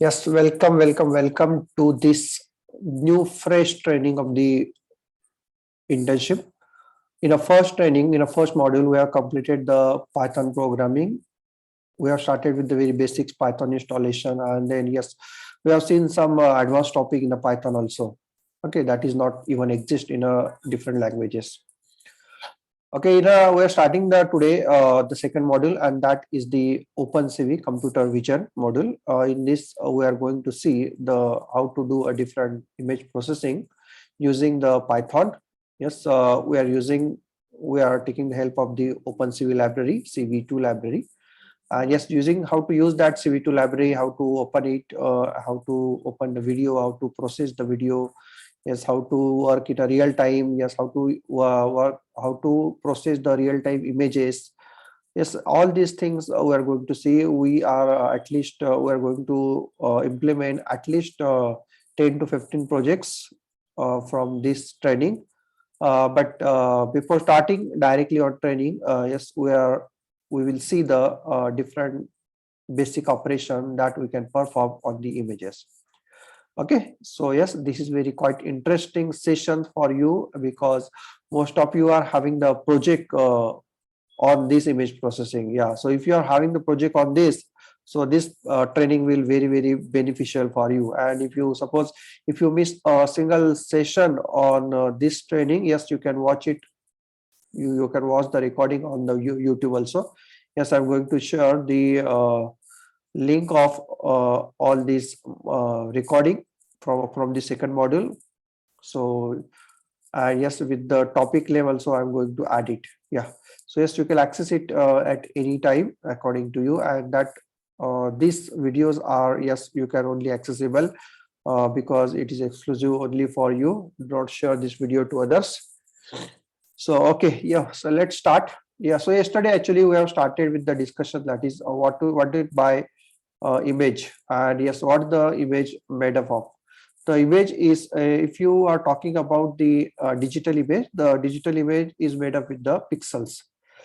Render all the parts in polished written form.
Yes, welcome to this new fresh training of the internship. In a first training, in a first module, we have completed the Python programming. We have started with the very basics Python installation, and then yes, we have seen some advanced topic in the Python also. Okay, that is not even exist in a different languages. Okay, we are starting today the second module, and that is the OpenCV computer vision module. In this, we are going to see the how to do a different image processing using the Python. Yes, we are taking the help of the OpenCV library, CV2 library. Yes, using how to use that CV2 library, how to open it, how to open the video, how to process the video, yes, how to work in a real time, yes, how to work, how to process the real time images, yes, all these things we are going to see. We are at least we are going to implement at least 10 to 15 projects from this training, but before starting directly on training, yes, we will see the different basic operation that we can perform on the images. Okay, so yes, this is very quite interesting session for you because most of you are having the project on this image processing. Yeah, so if you are having the project on this, so this training will very beneficial for you. And if you suppose if you miss a single session on this training, yes, you can watch it. You can watch the recording on the YouTube also. Yes, I'm going to share the link of all this recording from the second module. So yes, with the topic name also I'm going to add it. Yeah, so yes, you can access it at any time according to you, and that these videos are, yes, you can only accessible because it is exclusive only for you. Do not share this video to others. So okay, yeah, so let's start. Yeah, so yesterday actually we have started with the discussion, that is what did buy image, and yes, what the image made up of. The image is if you are talking about the digital image, the digital image is made up with the pixels.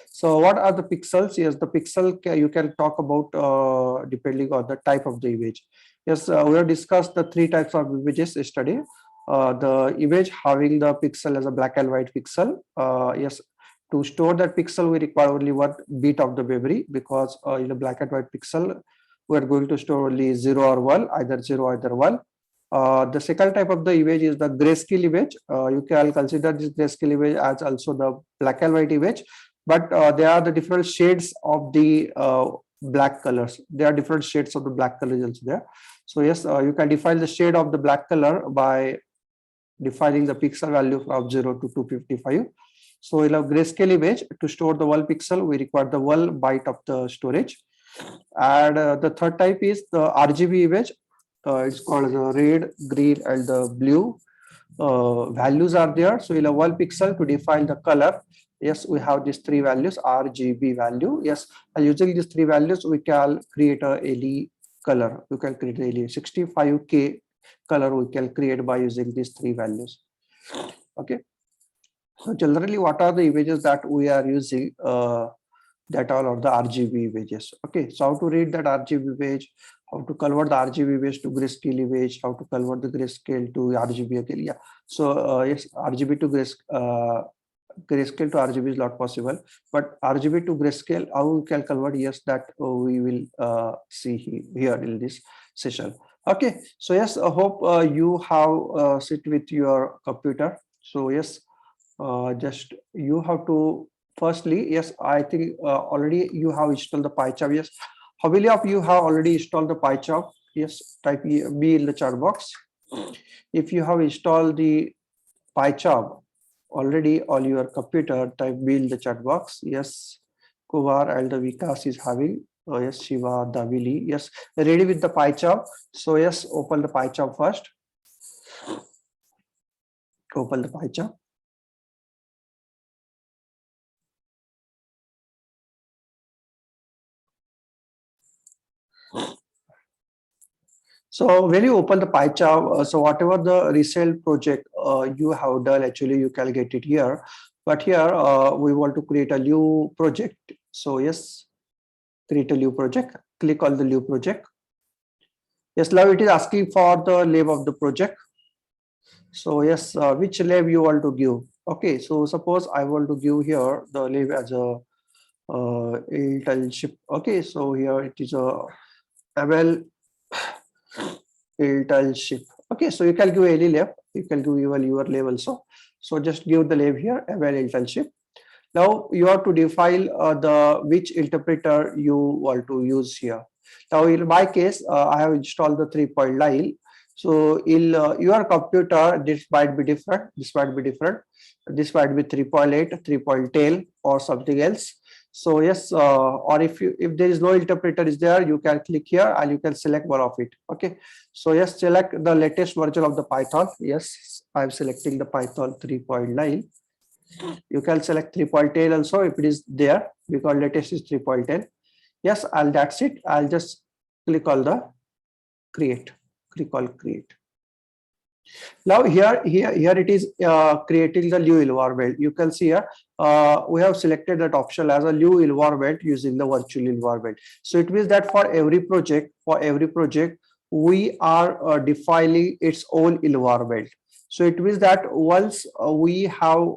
So what are the pixels? Yes, the pixel you can talk about depending on the type of the image. Yes, we have discussed the three types of images yesterday. The image having the pixel as a black and white pixel. Yes, to store that pixel we require only one bit of the memory, because in a black and white pixel we are going to store only 0 or 1, either 0 either 1. The second type of the image is the grayscale image. You can consider this grayscale image as also the black and white image, but there are the different shades of the black colors. There are different shades of the black colors also there. So yes, you can define the shade of the black color by defining the pixel value from 0 to 255. So in a grayscale image, to store the 1 pixel, we require the 1 byte of the storage. And the third type is the RGB image. It's called the red, green, and the blue. Values are there. So in a 1 pixel, to define the color, yes, we have these 3 values, RGB value. Yes, and using these 3 values, we can create a LED color. You can create a LED 65K color we can create by using these 3 values. Okay, so generally what are the images that we are using, that all are the RGB images. Okay, so how to read that RGB image, how to convert the RGB image to grayscale image, how to convert the grayscale to RGB again. Yeah, so yes, RGB to grayscale to RGB is not possible, but RGB to grayscale, how we can convert, yes, that we will see here in this session. Okay, so yes, I hope you have sit with your computer. So yes, just you have to firstly, yes, I think already you have installed the PyCharm. Yes, how many of you have already installed the PyCharm? Yes, type B in the chat box if you have installed the PyCharm already on your computer. Type B in the chat box. Yes, Kumar and the Vikas is having. Oh yes, Shiva, Davili. Yes, ready with the PyCharm. So yes, open the PyCharm first. Open the PyCharm. So when you open the PyCharm, so whatever the resale project you have done, actually you can get it here. But here we want to create a new project. So yes, create a new project. Click on the new project. Yes, now it is asking for the name of the project. So yes, which name you want to give? Okay, so suppose I want to give here the name as a internship. Okay, so here it is a ML internship. Okay, so you can give any name. You can give your name also. So just give the name here ML internship. Now you have to define the which interpreter you want to use here. Now in my case, I have installed the 3.9. So in your computer, this might be different. This might be different. This might be 3.8, 3.10, or something else. So yes, or if there is no interpreter is there, you can click here and you can select one of it. Okay. So yes, select the latest version of the Python. Yes, I'm selecting the Python 3.9. You can select 3.10 also if it is there, because latest is 3.10. Yes, and that's it. I'll just click on the create. Click on create. Now here it is creating the new environment. You can see here we have selected that option as a new environment using the virtual environment. So it means that for every project, we are defining its own environment. So it means that once we have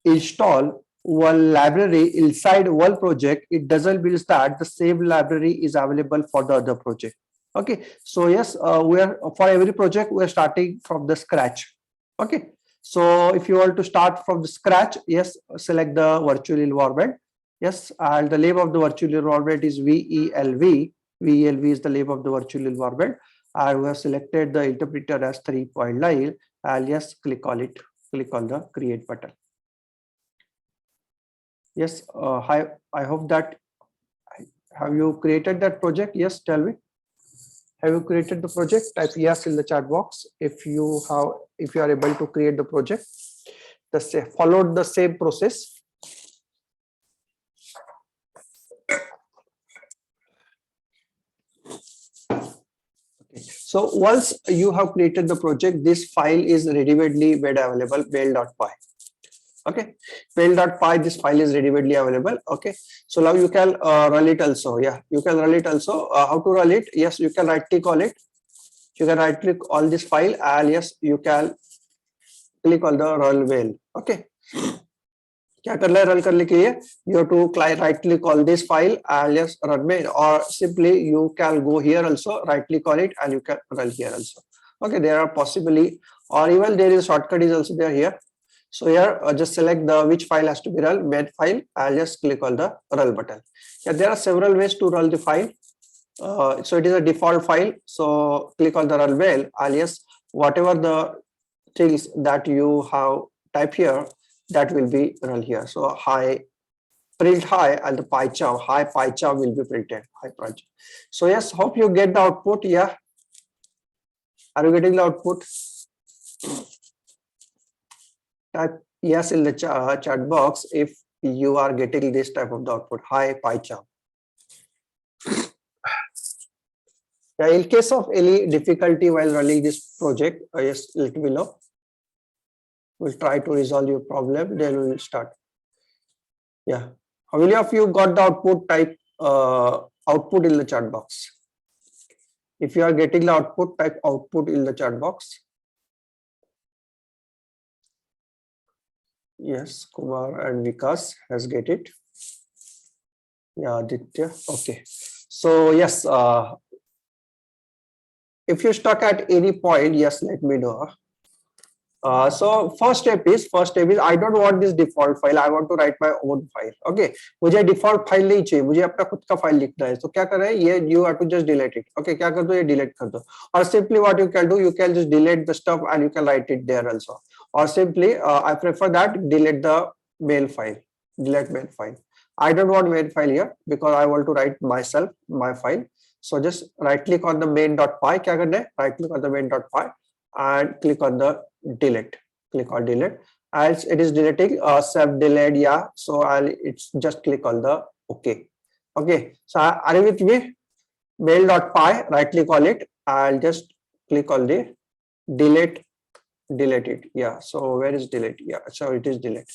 installed one library inside one project, it doesn't mean that the same library is available for the other project. Okay, so yes, we are for every project we are starting from the scratch. Okay, so if you want to start from the scratch, yes, select the virtual environment. Yes, and the name of the virtual environment is VELV. VELV is the name of the virtual environment. And we have selected the interpreter as 3.9. And yes, click on it. Click on the create button. Yes, I hope that have you created that project? Yes, tell me. Have you created the project? Type yes in the chat box if you are able to create the project. Followed the same process. Okay. So once you have created the project, this file is ready-made made available, mail.py. Okay, mail.py, this file is ready-made available. Okay, so now you can run it also. Yeah, you can run it also. How to run it? Yes, you can right click on it. You can right click on this file, and yes, you can click on the run mail. Okay, क्या करना है run करने के लिए you have to right click on this file and yes run mail, or simply you can go here also, right click on it and you can run here also. Okay, there are possibly, or even there is a shortcut is also there here. So here just select the which file has to be run, main file, and just click on the run button. Yeah, there are several ways to run the file. So it is a default file, so click on the run mail, and yes, whatever the things that you have typed here, that will be run here. So hi, print hi, and the PyCharm, hi PyCharm will be printed. Hi PyCharm. So yes, hope you get the output. Yeah, are you getting the output? Type yes in the chat box if you are getting this type of the output. Hi PyCharm. Yeah, in case of any difficulty while running this project, yes, let me know. We'll try to resolve your problem. Then we will start. Yeah. How many of you got the output? Type output in the chat box. If you are getting the output, type output in the chat box. Yes, Kumar and Vikas has get it. Yeah, Aditya. Okay. So yes, if you're stuck at any point, yes, let me know. So first step is I don't want this default file. I want to write my own file. Okay, मुझे default file नहीं चाहिए, मुझे अपना खुद का file लिखना है. तो क्या करना है? ये you have to just delete it. Okay, क्या कर दो? ये delete कर दो. Or simply what you can do, you can just delete the stuff and you can write it there also. Or simply I prefer that delete the mail file. Delete mail file. I don't want main file here because I want to write myself my file. So just right click on the main.py. क्या करना है? Right click on the main.py and click on the delete. Click on delete. As it is deleting, self delete. Yeah. So it's just click on the OK. Okay. So are you with me? Mail.py. Right click on it. I'll just click on the delete. Delete it. Yeah. So where is delete? Yeah. So it is delete.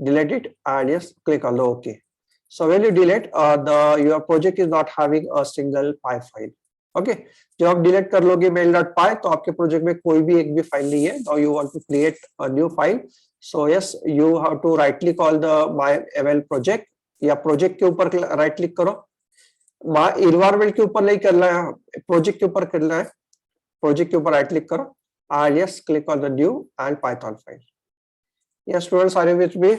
Delete it and yes, click on the OK. So when you delete, your project is not having a single py file. Okay, जब आप delete कर लोगे mail.py तो आपके project में कोई भी एक भी फाइल नहीं है. Now you want to create a new file, so yes you have to right click on the my ml project, या प्रोजेक्ट के ऊपर राइट क्लिक करो. इन्वायरमेंट के ऊपर नहीं करना है, प्रोजेक्ट के ऊपर करना है. प्रोजेक्ट के ऊपर राइट क्लिक करो and yes click on the new and python file. Yes students, are you with me?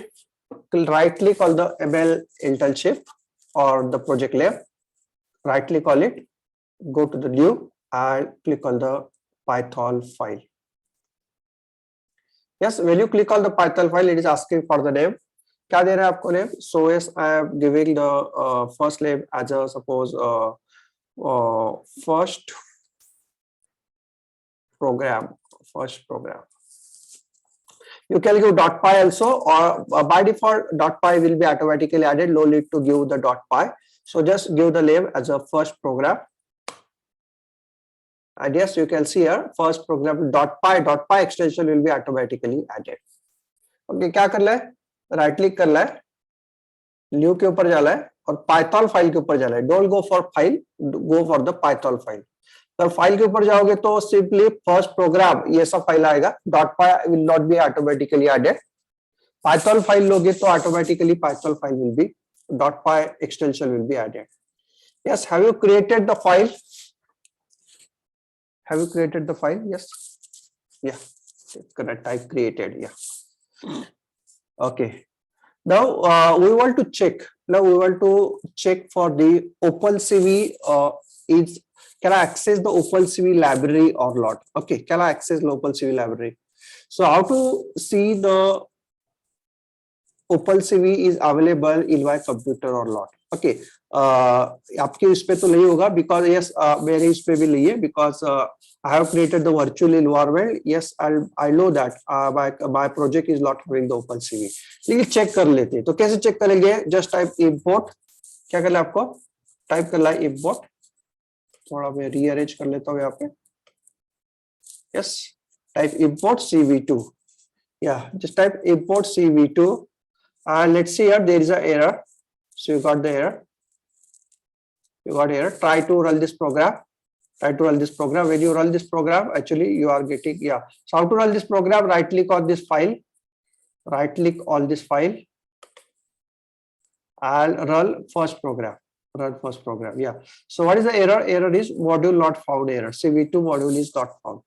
Right click on the ml internship or the project lab, right click on it, go to the new and click on the python file. Yes, when you click on the python file, it is asking for the name. क्या दे रहा है आपको name? So yes, I am giving the first name as a suppose first program. You can give .py also, or by default .py will be automatically added. No need to give the .py. So just give the name as a first program. And yes, you can see here first program .py extension will be automatically added. Okay, क्या करना है? Right click करना है, new के ऊपर जाना है और पाइथन फाइल के ऊपर जाना है. Don't go for file, go for the Python file. तो फाइल के ऊपर जाओगे तो सिंपली फर्स्ट प्रोग्राम ये सब फाइल आएगा. .py will not be automatically added. Python file लोगे तो automatically Python file will be .py extension will be added. Yes, have you created the file? Have you created the file? Yes. Yeah. Correct. Type created. Yeah. Okay. Now we want to check. Now we want to check for the OpenCV. Is can I access the OpenCV library or not? Okay. Can I access the OpenCV library? So how to see the OpenCV is available in my computer or not? Okay. आपके इस पे तो नहीं होगा because yes मेरे इस पे भी नहीं है because I have created the virtual environment. Yes, I know that my project is not having the OpenCV. लेकिन चेक कर लेते हैं. तो कैसे चेक करेंगे? Just type import. क्या करना है आपको? टाइप करना है import. थोड़ा मैं rearrange कर लेता हूँ यहाँ पे. Yes, type import CV2. Yeah, just type import CV2. And let's see here there is an error. So you got the error. You got error. Try to run this program. Try to run this program. When you run this program, actually you are getting, yeah. So how to run this program? Right click on this file. Right click on this file and run first program. Run first program. Yeah. So what is the error? Error is module not found error. CV2 module is not found.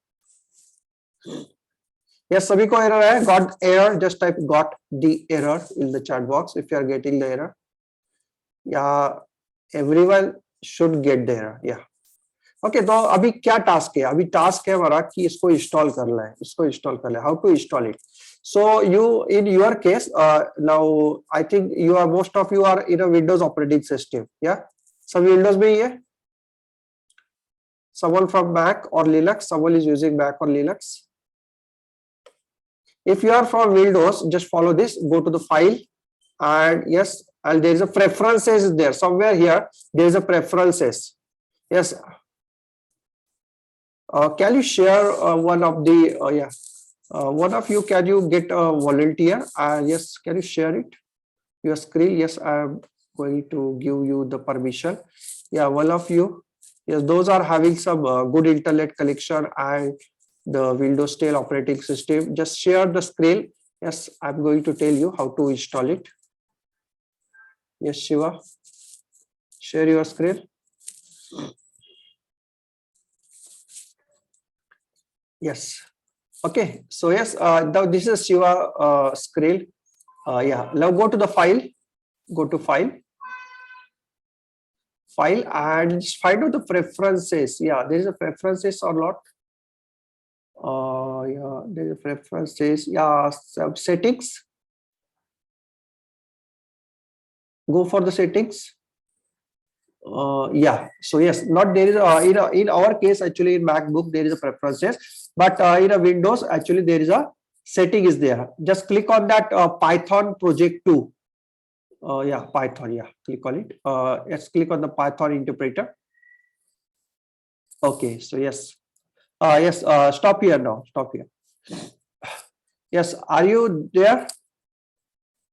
Yes, सभी को error है. Got error. Just type got the error in the chat box if you are getting the error. Yeah, everyone should get the error. Yeah. Okay तो अभी क्या task है? अभी task है हमारा कि इसको इंस्टॉल करना है. इसको इंस्टॉल करना है. How to install it? So you in your case now I think you are most of you are in a Windows operating system. या सब विंडोज में ही है? someone from Mac or Linux? Someone is using Mac or Linux? If you are from Windows, just follow this. Go to the file and yes, and there is a preferences there. Somewhere here there is a preferences. Yes. Can you share one of the one of you, can you get a volunteer? Yes, can you share it? Your screen? Yes, I am going to give you the permission. Yeah, one of you. Yes, those are having some good internet connection and the Windows 10 operating system. Just share the screen. Yes, I'm going to tell you how to install it. Yes, Shiva, share your screen. Yes. Okay. So yes, now this is Shiva screen. Yeah. Now go to the file. Go to file. File and find out the preferences. Yeah, there is a preferences or not. Yeah, there is a preferences. Yeah, settings. Go for the settings. Yeah, so yes, not there is in our case actually in MacBook there is a preferences, but in a Windows actually there is a setting is there. Just click on that Python project 2. Yeah, Python. Yeah, click on it. Let's click on the Python interpreter. Okay, so yes, yes. Stop here now. Stop here. Yes, are you there?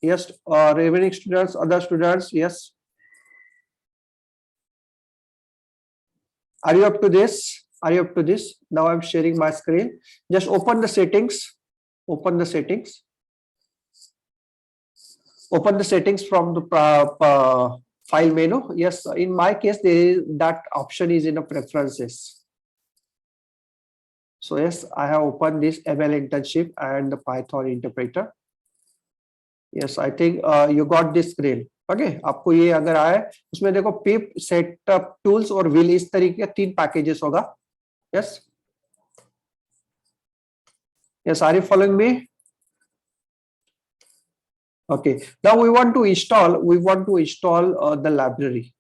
Yes, remaining students, other students. Yes. Are you up to this? Are you up to this? Now I'm sharing my screen. Just open the settings. Open the settings. Open the settings from the file menu. Yes, in my case, that option is in the preferences. So yes, I have opened this ML internship and the Python interpreter. Yes, I think you got this screen. Okay, आपको ये अगर आए उसमें देखो pip, setup tools और will इस तरीके के 3 पैकेजेस होगा. Yes. Yes, are you following me? Okay. Now we want to install the library.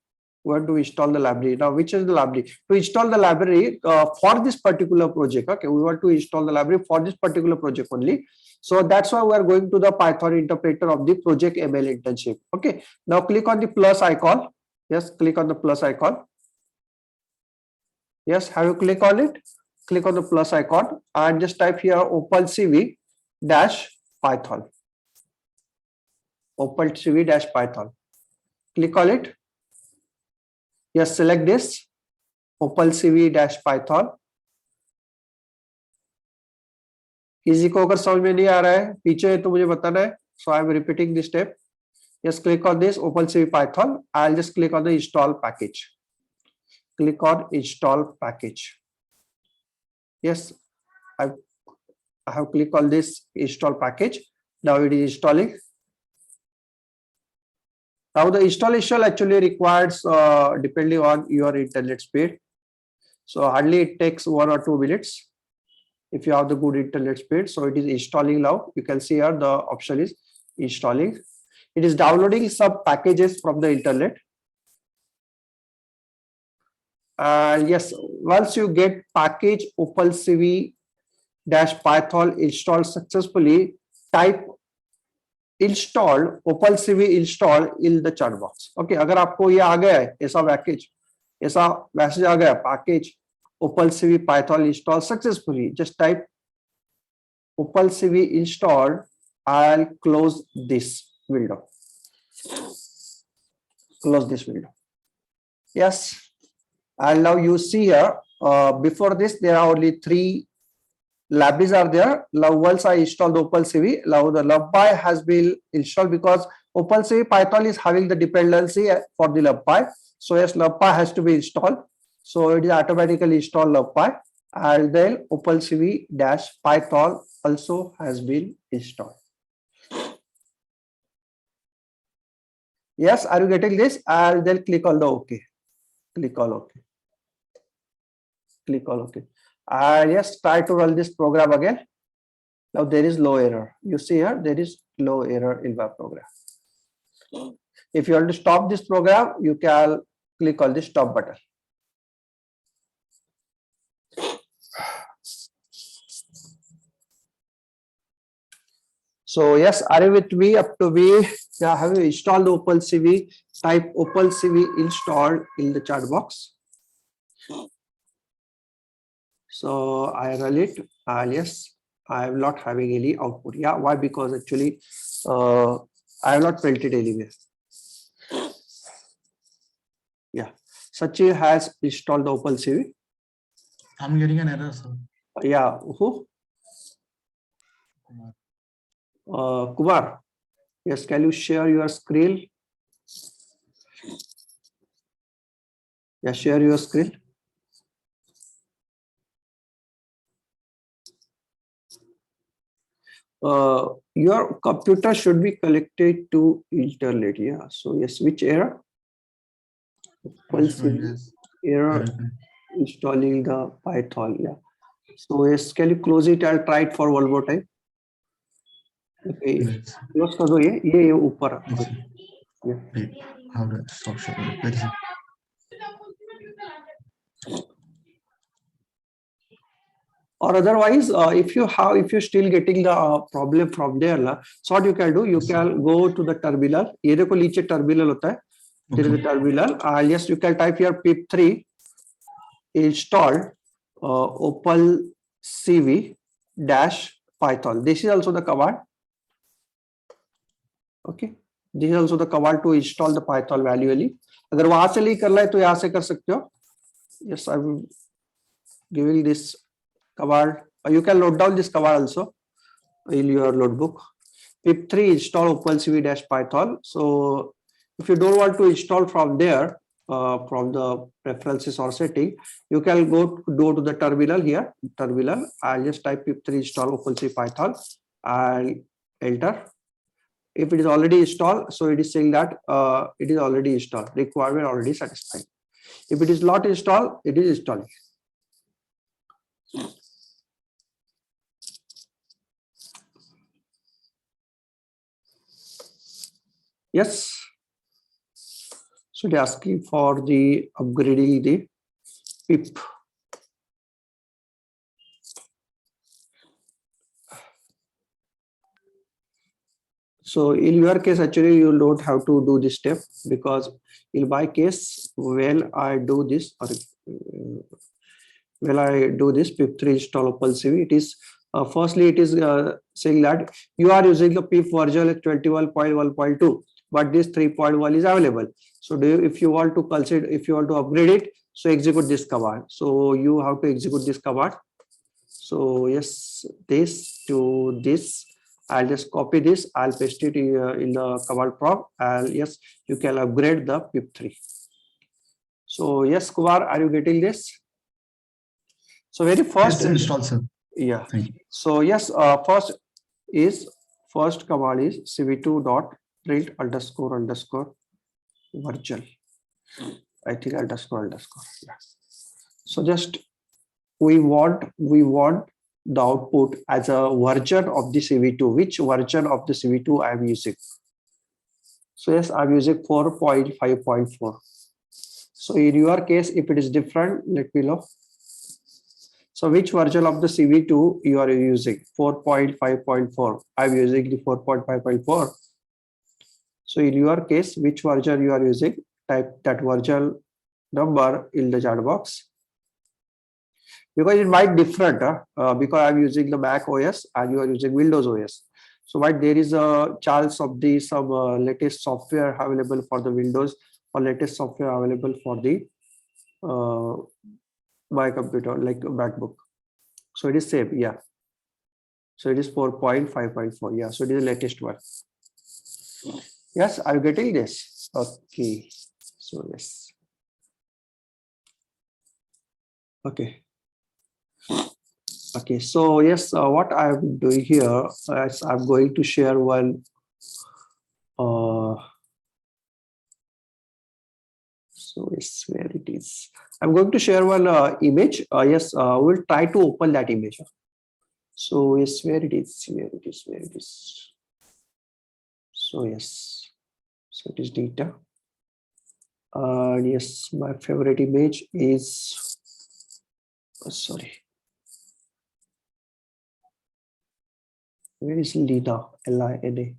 We want to install the library. Now, which is the library? To install the library for this particular project. Okay, we want to install the library for this particular project only. So that's why we are going to the Python interpreter of the project ML internship. Okay. Now click on the plus icon. Yes, click on the plus icon. Yes, have you click on it? Click on the plus icon and just type here OpenCV -Python. OpenCV -Python. Click on it. Yes, select this OpenCV -Python. किसी को अगर समझ में नहीं आ रहा है पीछे तो मुझे बताना है. So I am repeating this step. Yes, click on this OpenCV Python. I'll just click on the install package. Click on install package. Yes, I have clicked on this install package. Now it is installing. Now the installation actually requires depending on your internet speed. So hardly it takes 1 or 2 minutes if you have the good internet speed. So it is installing now. You can see here the option is installing. It is downloading some packages from the internet. And yes, once you get package OpenCV -Python installed successfully, type installed OpenCV install in the chat box. Okay, अगर आपको ये आ गया है ऐसा package, ऐसा message आ गया package OpenCV Python install successfully, just type OpenCV installed. I'll close this window. Close this window. Yes, and now you see here before this there are only 3 libraries are there. Now once I install the OpenCV, now the NumPy has been installed because OpenCV Python is having the dependency for the NumPy. So yes, NumPy has to be installed. So it is automatically installed NumPy, and then OpenCV -Python also has been installed. Yes, are you getting this? And then click on the OK. Click on OK. Click on OK. And yes, try to run this program again. Now there is low error. You see here there is low error in my program. If you want to stop this program, you can click on the stop button. So yes, are you with me up to me? Yeah, have you installed the OpenCV? Type OpenCV installed in the chat box. So I run it, and yes, I am not having any output. Yeah, why? Because actually I have not felt it anywhere. Yeah, Sachin has installed the OpenCV. I'm getting an error, sir. Yeah, who? Kumar. Yes, can you share your screen? Yeah, share your screen. Your computer should be connected to internet. Yeah, so yes, which error? Error installing the Python. Yeah, so yes, can you close it? I'll try it for one more time. Okay, close कर दो ये ऊपर. How do I stop sharing? Or otherwise, if you're still getting the problem from there, so what you can do, you can go to the terminal. ये देखो नीचे terminal होता है. There is a terminal. Yes, you can type here pip3 install OpenCV -Python. This is also the command. Okay, this is also the command to install the Python manually. अगर वहां से नहीं करना है तो यहाँ से कर सकते हो. Yes, I'm giving this command. You can note down this command also in your notebook. pip3 install opencv-python. So if you don't want to install from there, from the preferences or setting, you can go to the terminal here, terminal, and just type pip3 install opencv-python and enter. If it is already installed, so it is saying that it is already installed, requirement already satisfied. If it is not installed, it is installed. Yes. So they're asking for the upgrading the pip. So in your case, actually, you don't have to do this step, because in my case, when I do this, or when I do this pip3 install OpenCV, it is firstly it is saying that you are using the pip version 21.1.2, but this 3.1 is available. So do you, if you want to consider, if you want to upgrade it, so execute this command. So you have to execute this command. So yes, this to this, I'll just copy this, I'll paste it in the command prompt, and yes, you can upgrade the pip3. So yes, Kumar, are you getting this? So very first, Yes, install, sir. yeah. Thank you. So yes, first command is cv2 dot print underscore underscore virtual. I think underscore underscore. Yeah. So just we want the output as a version of the cv2. Which version of the cv2 I am using? So yes, I'm using 4.5.4. So in your case, if it is different, let me know. So which version of the cv2 you are using? 4.5.4. I'm using the 4.5.4. So in your case, which version you are using? Type that version number in the chat box, because it might different because I'm using the Mac OS and you are using Windows OS. So might there is a chance of the some latest software available for the Windows or latest software available for the my computer like MacBook. So it is same, yeah. So it is 4.5.4, yeah. So it is the latest one. Yes, are you getting this? Okay. So yes. Okay. Okay, so yes, what I'm doing here is I'm going to share one. So yes, where it is. I'm going to share one image. Yes, we'll try to open that image. So yes, where it is, where it is, where it is. So yes, so it is data. Yes, my favorite image is. Sorry. Where is Lina? Lina.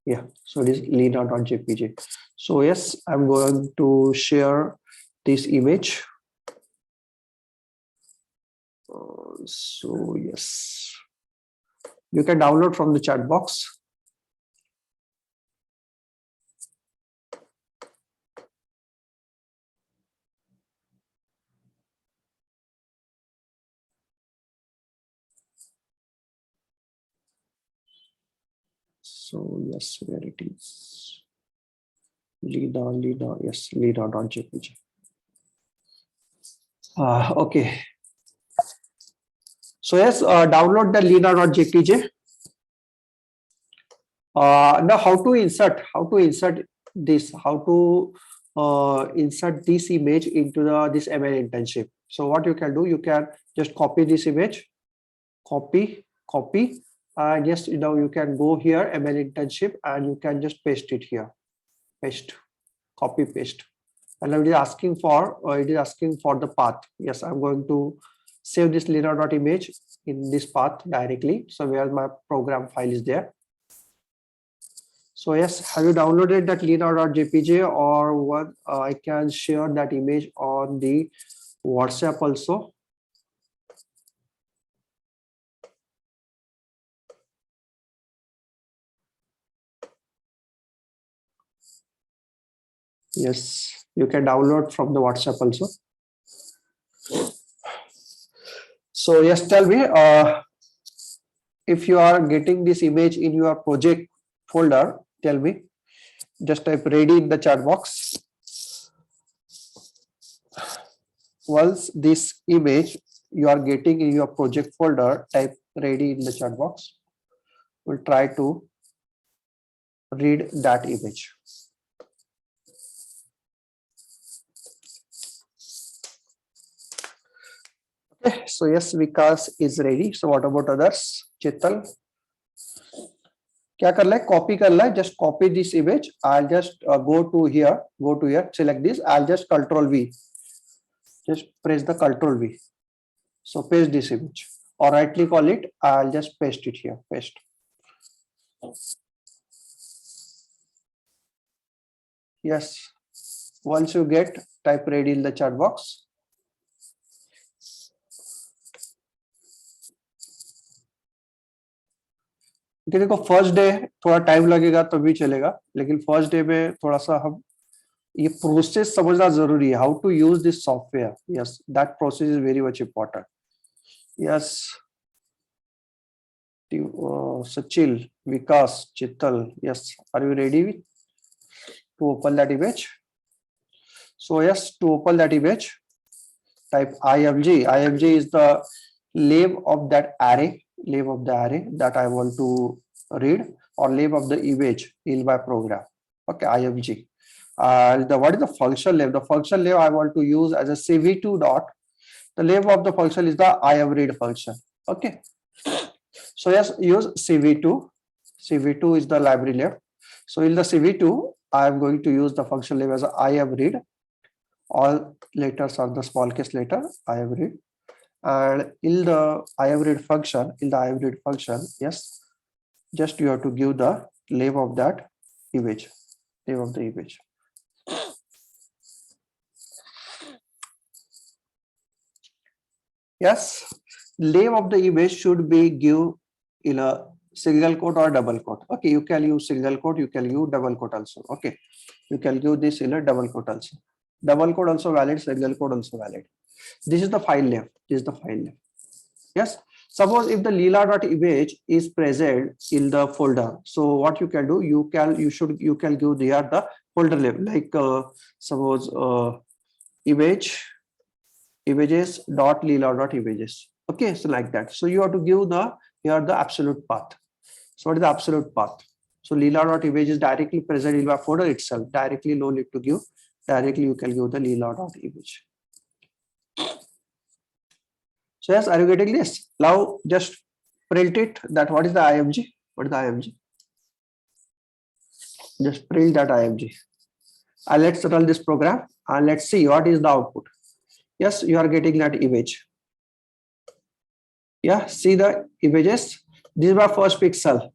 Yeah, so it is lina.jpg. So yes, I'm going to share this image. So yes, you can download from the chat box. So yes, where it is. Lina, yes, lina.jpg. Okay. So yes, download the lina.jpg. Now how to insert this, how to insert this image into the this ML internship. So what you can do, you can just copy this image, copy, and yes, you can go here ML internship and you can just paste it here, paste, copy, paste. And now it is asking for the path. Yes, I'm going to save this lina.image in this path directly. So where my program file is there. So yes, have you downloaded that lina.jpg, or what? I can share that image on the WhatsApp also. Yes, you can download from the WhatsApp also. So yes, tell me if you are getting this image in your project folder, tell me. Just type ready in the chat box. Once this image you are getting in your project folder, type ready in the chat box. We'll try to read that image. Okay, so yes, Vikas is ready. So what about others? Chetal, क्या करना है? Copy करना है. Just copy this image. I'll just go to here, select this. I'll just Control V. Just press the Control V. So paste this image or right click on it. I'll just paste it here. Paste. Yes. Once you get, type ready in the chat box. कि देखो first day थोड़ा time लगेगा तभी चलेगा, लेकिन first day में थोड़ा सा हम ये प्रोसेस समझना जरूरी है. How to use this software. Yes, that process is very much important. Yes, Sachil, Vikas, Chital, yes, are you ready to open that image? So yes, to open that image, type img. Img is the name of that array, that I want to read, or name of the image in my program. Okay, img. What is the function name? The function name I want to use as a cv2 dot. The name of the function is the imread function. Okay. So yes, use cv2. cv2 is the library name. So in the cv2, I am going to use the function name as imread. All letters are the small case letter imread. And in the imread function, yes, just you have to give the name of that image, name of the image. Yes, name of the image should be give in a single quote or double quote. Okay, you can use single quote, you can use double quote also. Okay, you can give this in a double quote also. Double quote also valid, single quote also valid. This is the file name. This is the file name. Yes. Suppose if the Leela.image is present in the folder, so what you can do, you can give there the folder name, like suppose images.leela.images. Okay, so like that. So you have to give here the absolute path. So what is the absolute path? So Leela.image is directly present in my folder itself. Directly, no need to give. Directly you can give the Leela.image. So yes, are you getting this? Now just print it. That what is the img? What is the img? Just print that img. And let's run this program and let's see what is the output. Yes, you are getting that image. Yeah, see the images. This is my first pixel.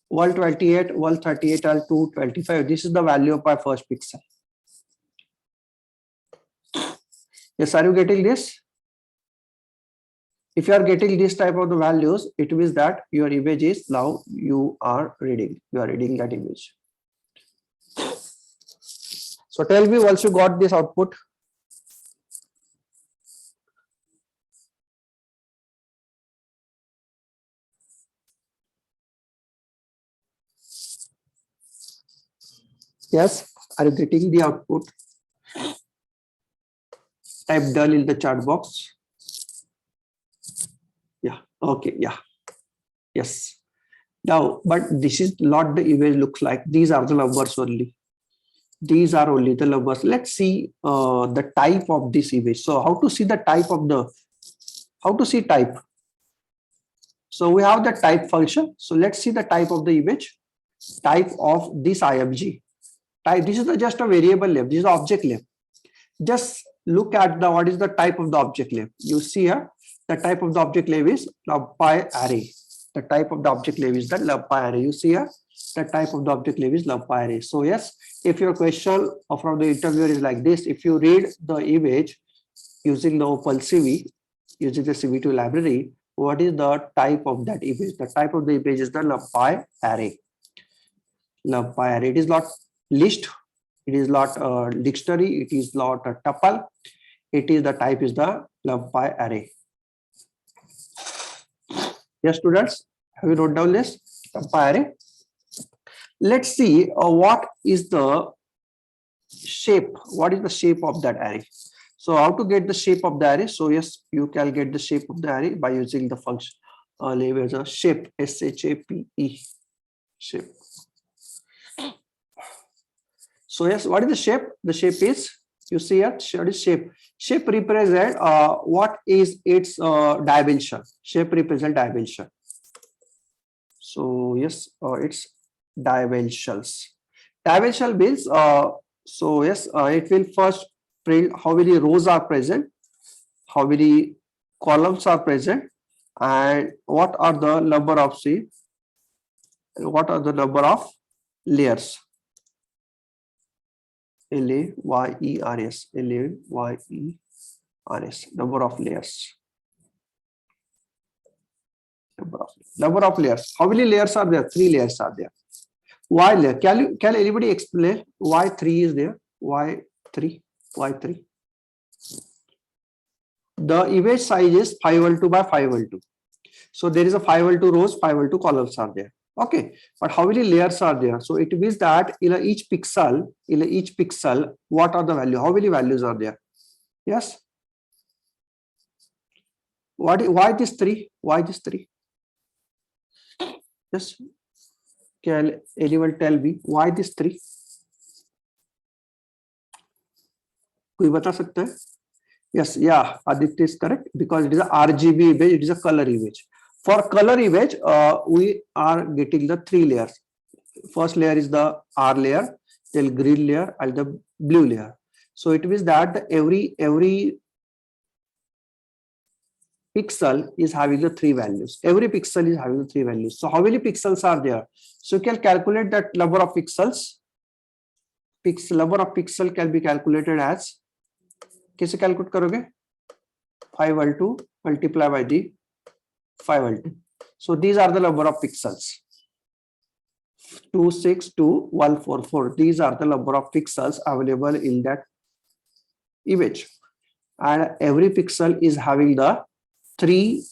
128, 138, and 225. This is the value of my first pixel. Yes, are you getting this? If you are getting this type of the values, it means that your image is now you are reading that image. So tell me once you got this output. Yes, are you getting the output? Type done in the chat box. Yeah, okay, yeah, yes. Now, but this is not the image looks like. These are the numbers only. These are only the numbers. Let's see the type of this image. So how to see the type of type? So we have the type function. So let's see the type of the image. Type of this img. Type, this is just a variable name. This is the object name. Just look at what is the type of the object name. You see here, the type of the object name is NumPy array. The type of the object name is the NumPy array. You see here, the type of the object name is NumPy array. So yes, if your question from the interviewer is like this, if you read the image using the OpenCV, using the CV2 library, what is the type of that image? The type of the image is the NumPy array. NumPy array. It is not list. It is not a dictionary. It is not a tuple. It is the type is the NumPy array. Yes, students, have you wrote down this NumPy array? Let's see what is the shape. What is the shape of that array? So how to get the shape of the array? So yes, you can get the shape of the array by using the function name as a shape, S-H-A-P-E, shape. So yes, what is the shape? The shape is, you see here, what is shape? Shape represent what is its dimension. Shape represent dimension. So yes, it's dimensions. Dimension means so yes, it will first print how many rows are present, how many columns are present, and what are the number of what are the number of layers. L-A-Y-E-R-S, L-A-Y-E-R-S, number of layers. Number of layers. How many layers are there? 3 layers are there. Why layer? Can anybody explain why 3 is there? Why 3? Why 3? The image size is 512 by 512. So there is a 512 rows, 512 columns are there. Okay, but how many layers are there? So it means that in each pixel, what are the value? How many values are there? Yes. Why this 3? Why this 3? Yes. Can anyone tell me why this 3? कोई बता सकता है? Yes, yeah, Aditya is correct because it is a RGB image, it is a color image. For color image, we are getting the 3 layers. First layer is the R layer, then green layer, and the blue layer. So it means that every pixel is having the 3 values. Every pixel is having the 3 values. So how many pixels are there? So you can calculate that number of pixels. Number of pixel can be calculated as, कैसे calculate करोगे? 512 multiply by the 512. So these are the number of pixels. 262144. These are the number of pixels available in that image, and every pixel is having the 3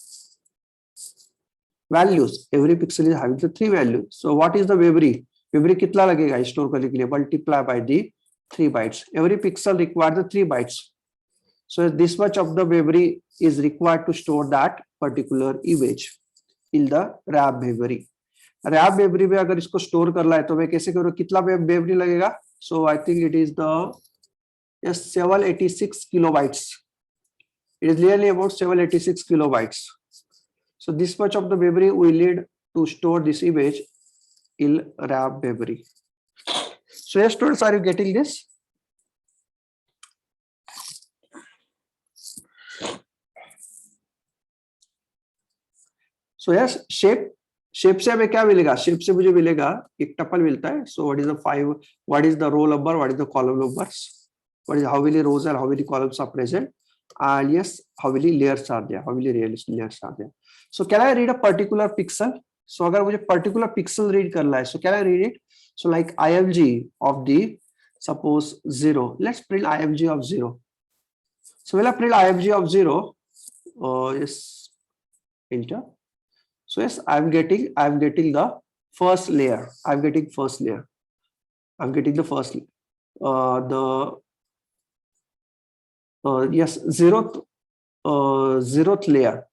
values. Every pixel is having the 3 values. So what is the memory? Memory कितना लगेगा store करने के लिए? Multiply by the 3 bytes. Every pixel requires the 3 bytes. So this much of the memory is required to store that particular image in the RAM memory. RAM memory में अगर इसको store करना है तो मैं कैसे करूँ? कितना memory लगेगा? So I think it is the 786 kilobytes. It is nearly about 786 kilobytes. So this much of the memory we need to store this image in RAM memory. So yes, students, are you getting this? So yes, shape से हमें क्या मिलेगा? Shape से मुझे मिलेगा एक tuple मिलता है. So what is the 5? What is the row number? What is the column numbers? What is how many rows and how many columns are present? And yes, how many layers are there? How many layers are there? So can I read a particular pixel? So अगर मुझे particular pixel read करना है, so can I read it? So like IMG of the suppose 0. Let's print IMG of 0. So when I print IMG of 0, yes, enter. So yes, I'm getting the first layer. I'm getting the first layer. Yes, zeroth layer.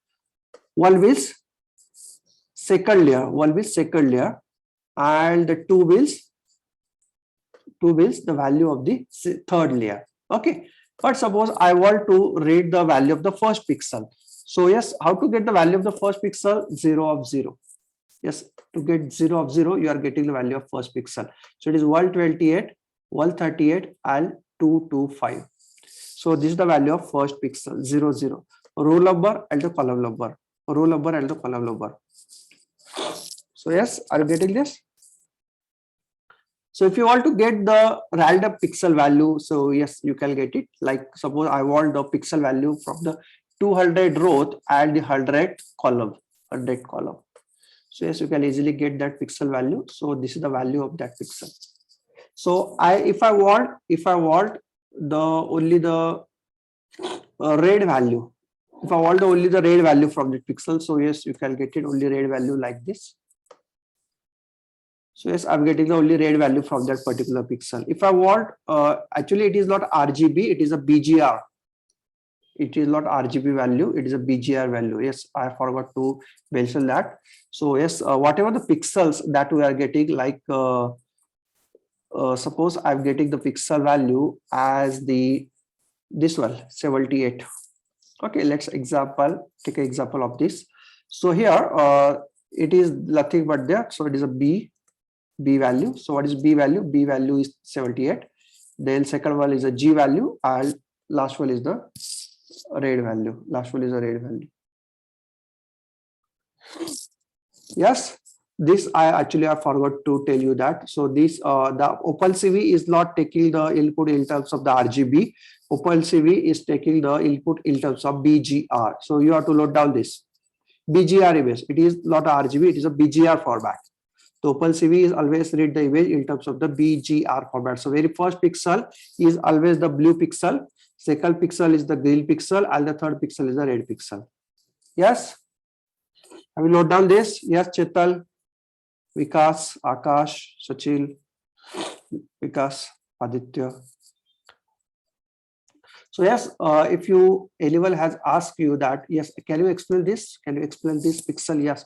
One is second layer, and the two is the value of the third layer. Okay, but suppose I want to read the value of the first pixel. So yes, how to get the value of the first pixel? 0 of 0. Yes, to get 0 of 0, you are getting the value of first pixel. So it is 128, 138, and 225. So this is the value of first pixel, 0, 0. Row number and the column number. Row number and the column number. So yes, are you getting this? So if you want to get the random pixel value, so yes, you can get it. Like suppose I want the pixel value from the 200 row and the 100 column. So yes, you can easily get that pixel value. So this is the value of that pixel. So if I want the only the red value, if I want only the red value from the pixel, so yes, you can get it only red value like this. So yes, I'm getting the only red value from that particular pixel. If I want, actually it is not RGB, it is a BGR. It is not RGB value, it is a BGR value. Yes, I forgot to mention that. So yes, whatever the pixels that we are getting, like suppose I'm getting the pixel value as this one 78. Okay, let's take an example of this. So here it is nothing but there. So it is a B value. So what is B value? B value is 78. Then second one is a G value, and last one is the red value. Last one is a red value. Yes, this I forgot to tell you that. So this the OpenCV is not taking the input in terms of the RGB. OpenCV is taking the input in terms of BGR. So you have to load down this BGR image. It is not RGB, it is a BGR format. The OpenCV is always read the image in terms of the BGR format. So very first pixel is always the blue pixel, second pixel is the green pixel, and the third pixel is the red pixel. Yes, I will note down this. Yes, Chetal, Vikas, Akash, Sachil, Vikas, Aditya. So yes, if anyone has asked you that, yes, can you explain this? Can you explain this pixel? Yes,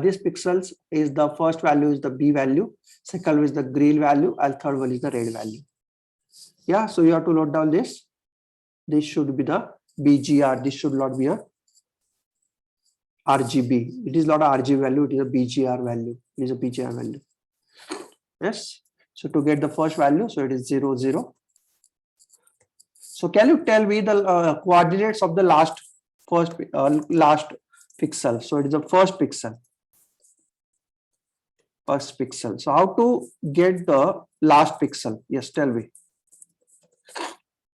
this pixels is the first value is the B value, second one is the green value, and third one is the red value. Yeah, so you have to note down this. This should be the BGR. This should not be a RGB. It is not a RGB value. It is a BGR value. It is a BGR value. Yes. So to get the first value, so it is 0, 0. So can you tell me the coordinates of the last pixel? So it is the first pixel. First pixel. So how to get the last pixel? Yes, tell me.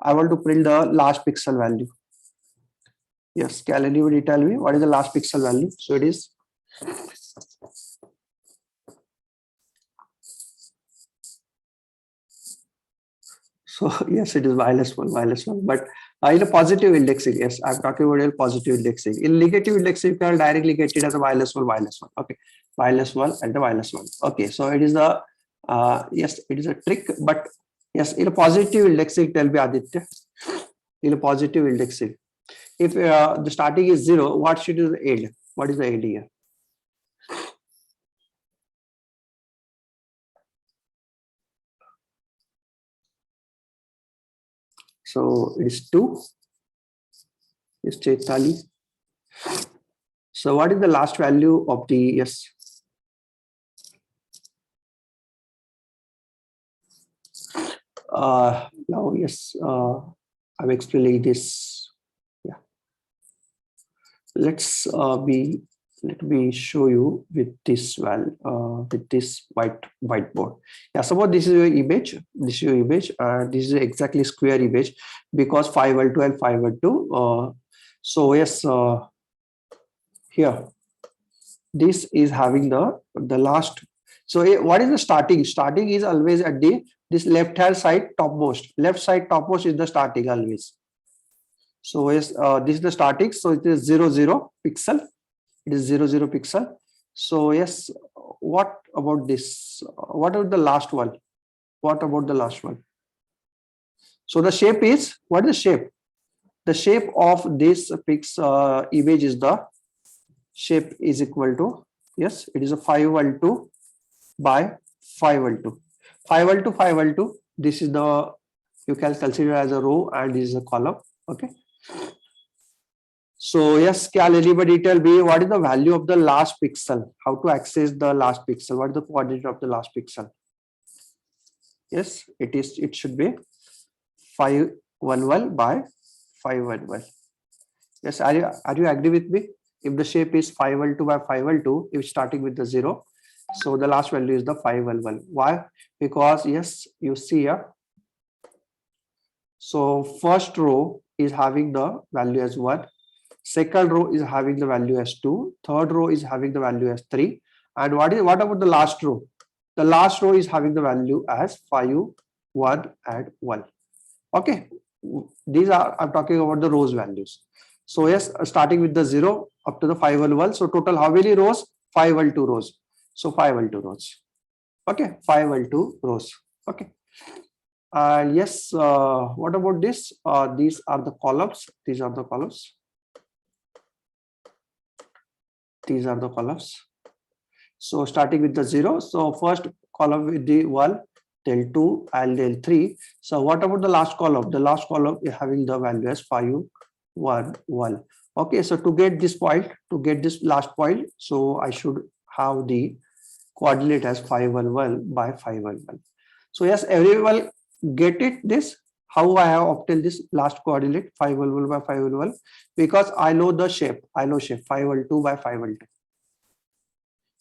I want to print the last pixel value. Yes, can anybody tell me what is the last pixel value? So it is yes, it is -1, but in a positive indexing, yes, I'm talking about a positive indexing. In negative indexing, you can directly get it as a -1. Okay, -1 and the -1. Okay, so it is the yes, it is a trick, but yes, in a positive indexing, tell me Aditya. In a positive indexing, if the starting is 0, what should be the end? What is the end here? So it is 2. Is Chaitali. So what is the last value of the yes? Now yes, I'm explaining this. Yeah. Let me show you with this with this whiteboard. Yeah, suppose this is your image. This is your image. This is exactly square image because 512 and 512. So yes, here this is having the last. So what is the starting? Starting is always at this left hand side topmost. Left side topmost is the starting always. So yes, this is the starting. So it is 0, 0 pixel. It is 0, 0 pixel. So yes, what about this? What about the last one? What about the last one? So the shape is, what is the shape? The shape of this image is the shape is equal to, yes, it is a 512 by 512. 512, 512. This is the, you can consider as a row and this is a column. Okay. So yes, can anybody tell me what is the value of the last pixel? How to access the last pixel? What is the coordinate of the last pixel? Yes, it should be 511 by 511. Yes, are you agree with me? If the shape is 512 by 512, if starting with the 0, so the last value is the 511. Why? Because yes, you see here. So first row is having the value as 1. Second row is having the value as 2. Third row is having the value as 3. And what about the last row? The last row is having the value as 5, 1 and 1. Okay, these are, I'm talking about the rows values. So yes, starting with the 0 up to the 5L1. So total how many rows? 5L2 rows. So 5L2 rows. Okay, 5L2 rows. Okay. Yes, what about this? These are the columns. These are the columns. These are the columns. So starting with the 0. So first column with the 1, then 2 and then 3. So what about the last column? The last column is having the value as 5, 1, 1. Okay, so to get this point, to get this last point, so I should have the coordinate as 511 by 511. So yes, everyone get it this, how I have obtained this last coordinate 511 by 511, because I know the shape, 512 by 512.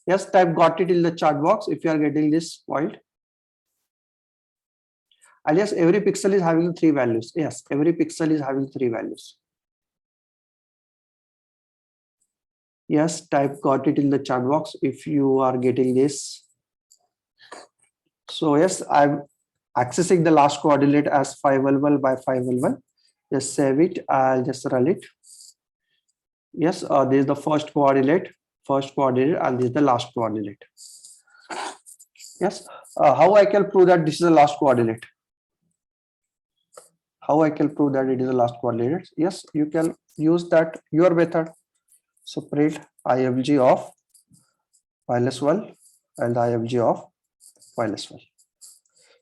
Yes, type got it in the chat box if you are getting this point. And yes, every pixel is having 3 values. Yes, every pixel is having 3 values. Yes, type got it in the chat box if you are getting this. So yes, I'm accessing the last coordinate as 511 by 511. Just save it. I'll just run it. Yes, this is the first coordinate, and this is the last coordinate. Yes, how I can prove that this is the last coordinate? How I can prove that it is the last coordinate? Yes, you can use that your method. So print IMG of y1 and IMG of y1.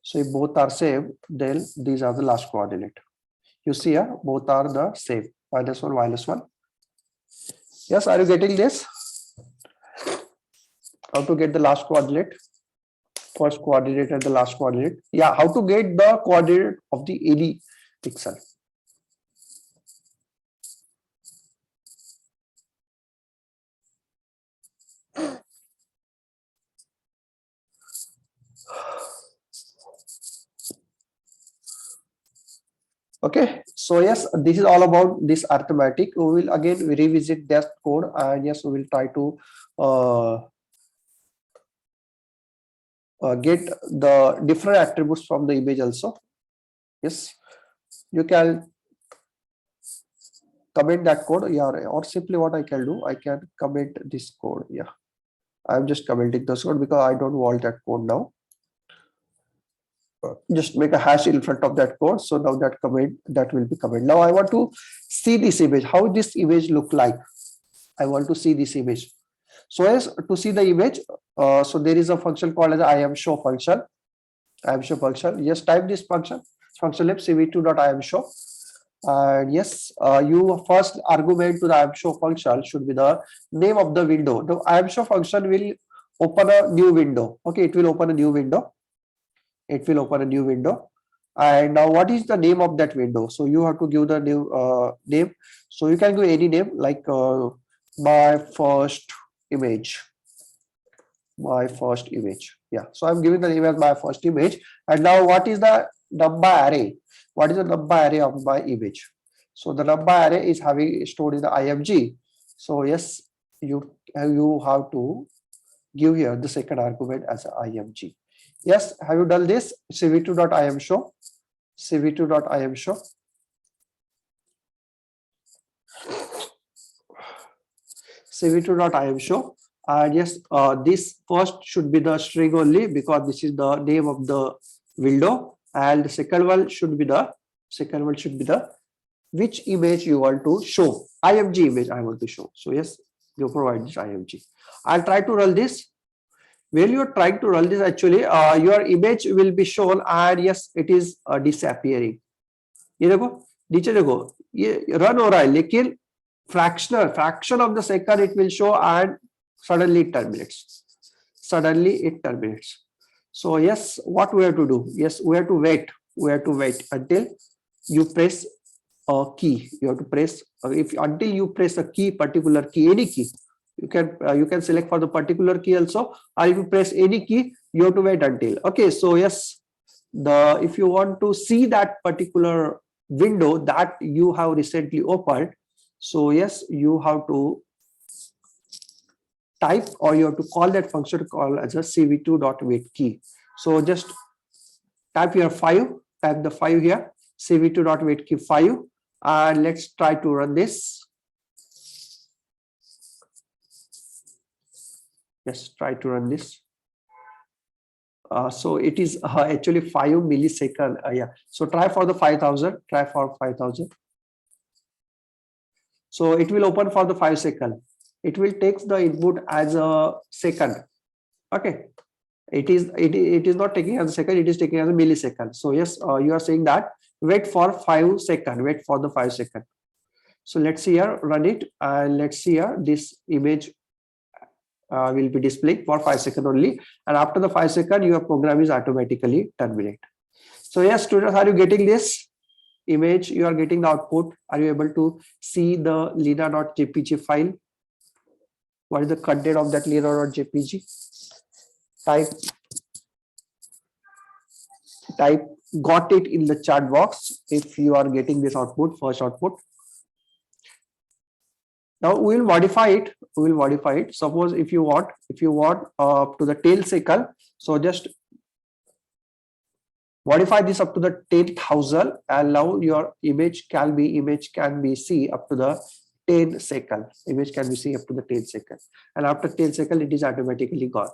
So if both are same, then these are the last coordinate. You see here, both are the same, y1, y1. Yes, are you getting this? How to get the last coordinate? First coordinate and the last coordinate. Yeah, how to get the coordinate of the any pixel. Okay, so yes, this is all about this arithmetic. We will again revisit that code, and yes, we will try to get the different attributes from the image also. Yes, you can comment that code, yeah, or simply what I can do, I can comment this code. Yeah, I'm just commenting this code because I don't want that code now. Just make a hash in front of that code. So now that comment, that will be comment. Now I want to see this image, how this image look like. I want to see this image. So as to see the image, so there is a function called as IAMShow function. IAMShow function. Yes, type this function name cv2.iamshow. And yes, you first argument to the IAMShow function should be the name of the window. The IAMShow function will open a new window. Okay, it will open a new window. It will open a new window. And now what is the name of that window? So you have to give the new name. So you can give any name like my first image. My first image. Yeah. So I'm giving the name as my first image. And now what is the number array? What is the number array of my image? So the number array is having stored in the IMG. So yes, you have to give here the second argument as a IMG. Yes, have you done this? cv2.iamshow. cv2.iamshow. cv2.iamshow. And yes, this first should be the string only because this is the name of the window, and the second one should be the which image you want to show. IMG image I want to show. So yes, you provide this IMG. I'll try to run this. When you're trying to run this, actually your image will be shown, and yes, it is disappearing. ये देखो नीचे देखो ये run हो रहा है, लेकिन fraction of the second it will show, and suddenly it terminates. So yes, what we have to do? Yes, we have to wait. Until you press a key. You have to press until you press a key, particular key, any key. You can select for the particular key also, or if you press any key, you have to wait until. Okay, so yes, if you want to see that particular window that you have recently opened, so yes, you have to type, or you have to call that function call as a cv2.waitKey. So just type here 5, type the 5 here, cv2.waitKey 5, and let's try to run this. Yes, try to run this. So it is actually 5 millisecond. Yeah. So try for the 5,000. Try for 5,000. So it will open for the 5 second. It will take the input as a second. Okay. It is not taking as a second. It is taking as a millisecond. So yes, you are saying that wait for 5 second. Wait for the 5 second. So let's see here. Run it, and let's see here. This image will be displayed for 5 seconds only, and after the 5 seconds your program is automatically terminate. So yes, students, are you getting this image? You are getting the output. Are you able to see the lina.jpg file? What is the content of that lina.jpg? Type got it in the chat box if you are getting this output, first output. Now we will modify it. We will modify it. Suppose if you want to the tail cycle, so just modify this up to the 10,000, and now your image can be see up to the 10 second. Image can be see up to the 10 second, and after 10 second it is automatically gone.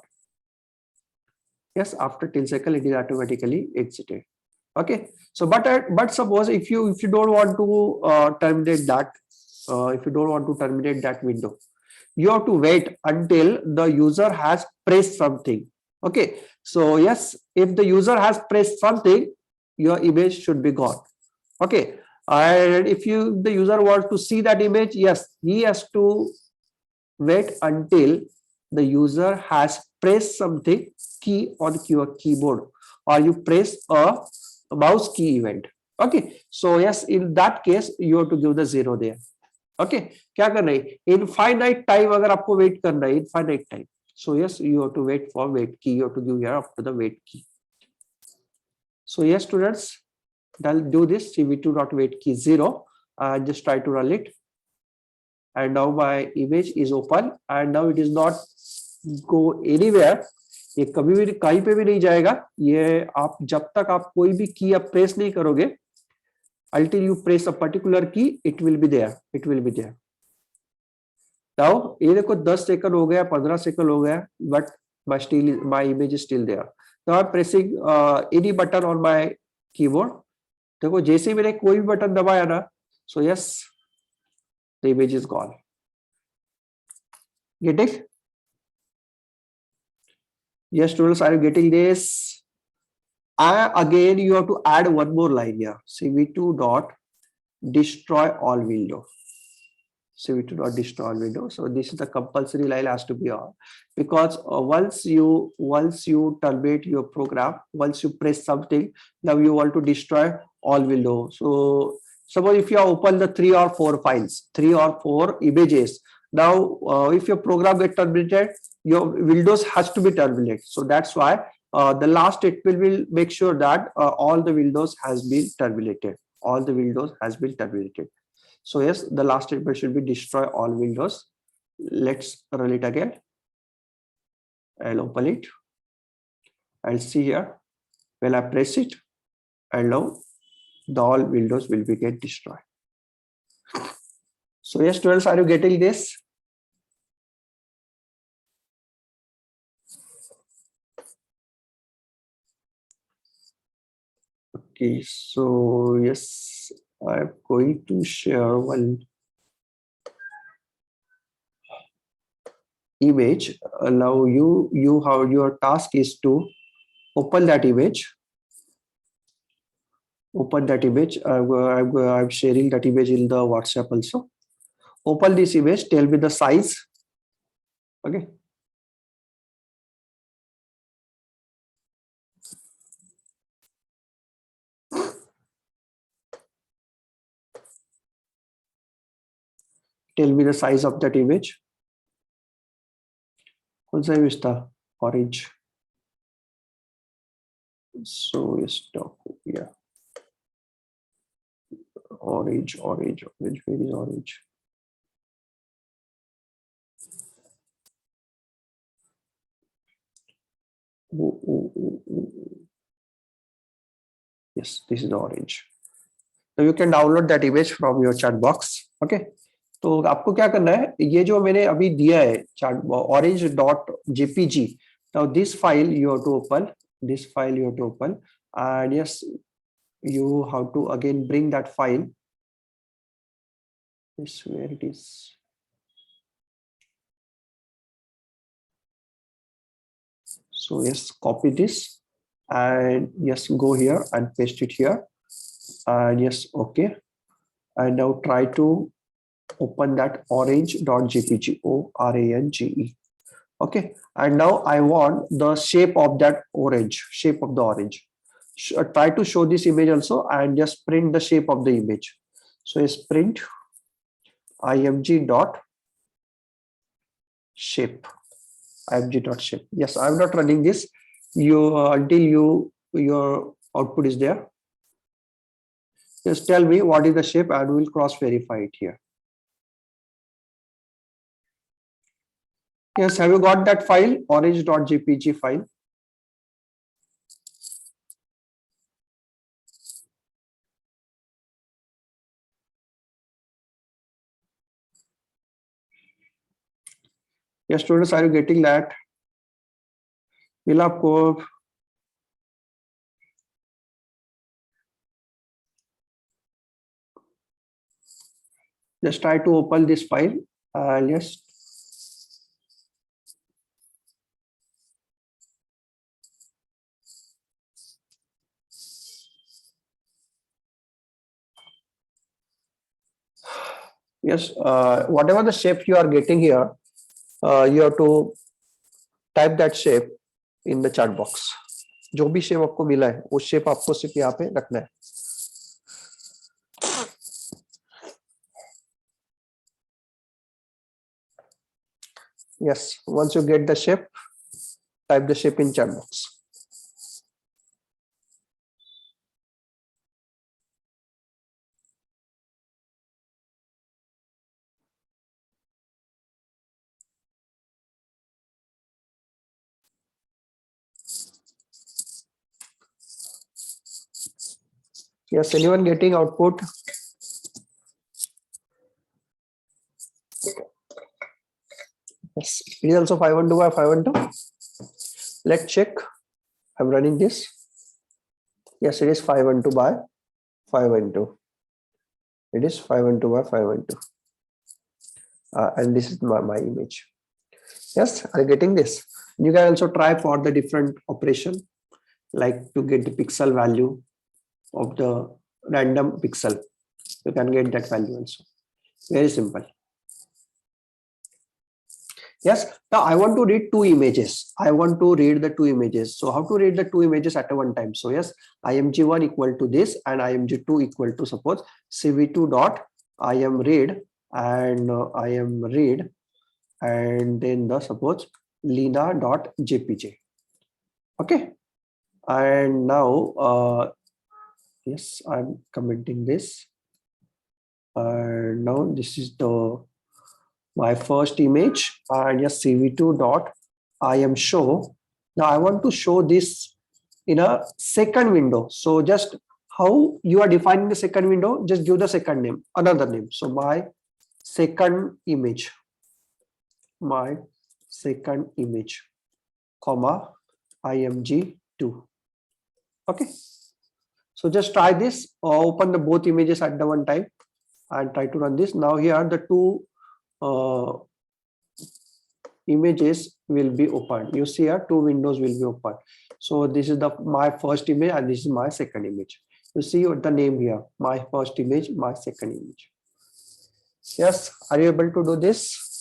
Yes, after 10 second it is automatically exited. Okay. So but suppose if you don't want to terminate that. If you don't want to terminate that window, you have to wait until the user has pressed something. Okay. So yes, if the user has pressed something, your image should be gone. Okay. And if the user wants to see that image, yes, he has to wait until the user has pressed something, key on your keyboard, or you press a mouse key event. Okay. So yes, in that case, you have to give the 0 there. Okay क्या करना है infinite time अगर आपको wait करना है infinite time so yes you have to wait for wait key you have to give here up to the wait key so yes students do this cv2.waitKey 0 and just try to run it, and now my image is open and now it is not go anywhere. ये कभी भी कहीं पे भी नहीं जाएगा. ये आप जब तक आप कोई भी की आप प्रेस नहीं करोगे, until you press a particular key, it will be there. It will be there. Now, ये देखो 10 सेकंड हो गया, 15 सेकंड हो गया, but my image is still there. Now I'm pressing any button on my keyboard. देखो जैसे ही मैंने कोई भी बटन दबाया ना, so yes, the image is gone. Get it? Yes, students, are you getting this? Again, you have to add one more line here. cv2.destroy all window. cv2.destroy all window. So this is the compulsory line has to be on, because once you terminate your program, once you press something, now you want to destroy all window. So suppose if you open the 3 or 4 files, 3 or 4 images, now if your program get terminated, your windows has to be terminated. So that's why the last statement will make sure that all the windows has been terminated. All the windows has been terminated. So yes, the last statement should be destroy all windows. Let's run it again. I'll open it. I'll see here. When I press it, and now the all windows will be get destroyed. So yes, students, are you getting this? Okay, so yes, I'm going to share one image. Now how your task is to open that image. Open that image. I'm sharing that image in the WhatsApp also. Open this image. Tell me the size. Okay. Tell me the size of that image. कौन सा image था? Orange. So yes, yeah. Orange. Where is orange? Yes, this is the orange. So you can download that image from your chat box. Okay. तो आपको क्या करना है, ये जो मैंने अभी दिया है chart orange.jpg. Now this file you have to open. This file you have to open, and yes, you have to again bring that file. This where it is. So yes, copy this, and yes, go here and paste it here, and yes, okay. And now try to open that orange.jpg, orange. Okay, and now I want the shape of that orange, shape of the orange. Try to show this image also and just print the shape of the image. So yes, print img dot shape, img dot shape. Yes, I'm not running this until your output is there. Just tell me what is the shape and we'll cross verify it here. Yes, have you got that file, orange.jpg file? Yes, students, are you getting that? मिला आपको? Just try to open this file. Yes. Yes, whatever the shape you are getting here, you have to type that shape in the chat box. जो भी shape आपको मिला है वो shape आपको सिर्फ यहाँ पे रखना है. Yes, once you get the shape, type the shape in chat box. Yes, anyone getting output? Yes, it is also 512 by 512. Let's check. I'm running this. Yes, it is 512 by 512. It is 512 by 512. And this is my image. Yes, are you getting this? You can also try for the different operation, like to get the pixel value of the random pixel. You can get that value also. Very simple. Yes, now I want to read two images. I want to read the two images. So how to read the two images at one time? So yes, img1 equal to this and img2 equal to suppose cv2 dot imread and imread and then the suppose lena dot jpg. Okay, and now yes, I'm commenting this, and now this is the my first image, and yes, cv2 dot im show. Now I want to show this in a second window. So just how you are defining the second window, just give the second name, another name. So my second image, comma img2. Okay, so just try this, open the both images at the one time and try to run this. Now here the two images will be opened. You see here two windows will be opened. So this is the my first image and this is my second image. You see the name here, my first image, my second image. Yes, are you able to do this?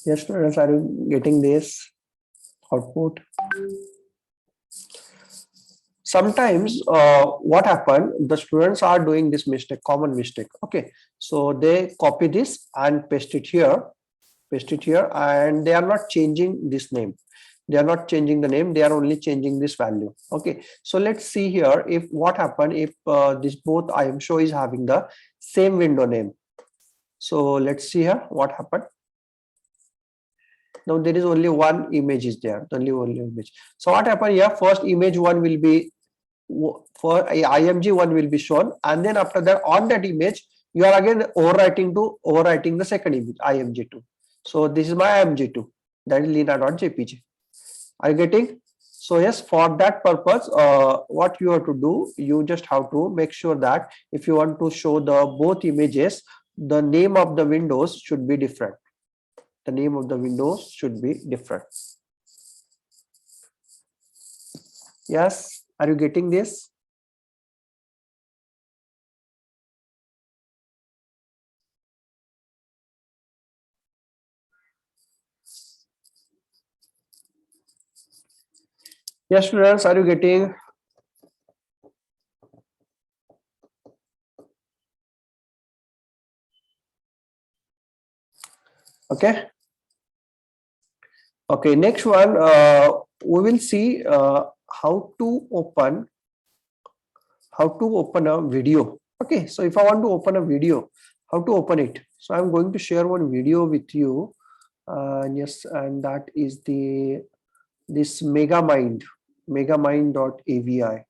Yes, students, are you getting this output? sometimes what happened, the students are doing this mistake, common mistake. Okay, so they copy this and paste it here, and they are not changing this name. They are not changing the name, they are only changing this value. Okay, so let's see here if what happened if this both IMShow is having the same window name. So let's see here what happened. Now there is only one image is there, only image. So what happened here, first image one will be for IMG one will be shown, and then after that on that image you are again overwriting the second image IMG2. So this is my IMG2, that is Lena.jpg. Are you getting? So yes, for that purpose what you have to do, you just have to make sure that if you want to show the both images, the name of the windows should be different. The name of the windows should be different. Yes, are you getting this? Yes, students, are you getting? Okay. Okay, next one, we will see how to open a video. Okay, so if I want to open a video, how to open it? So I'm going to share one video with you. Yes, and that is this Megamind megamind.avi.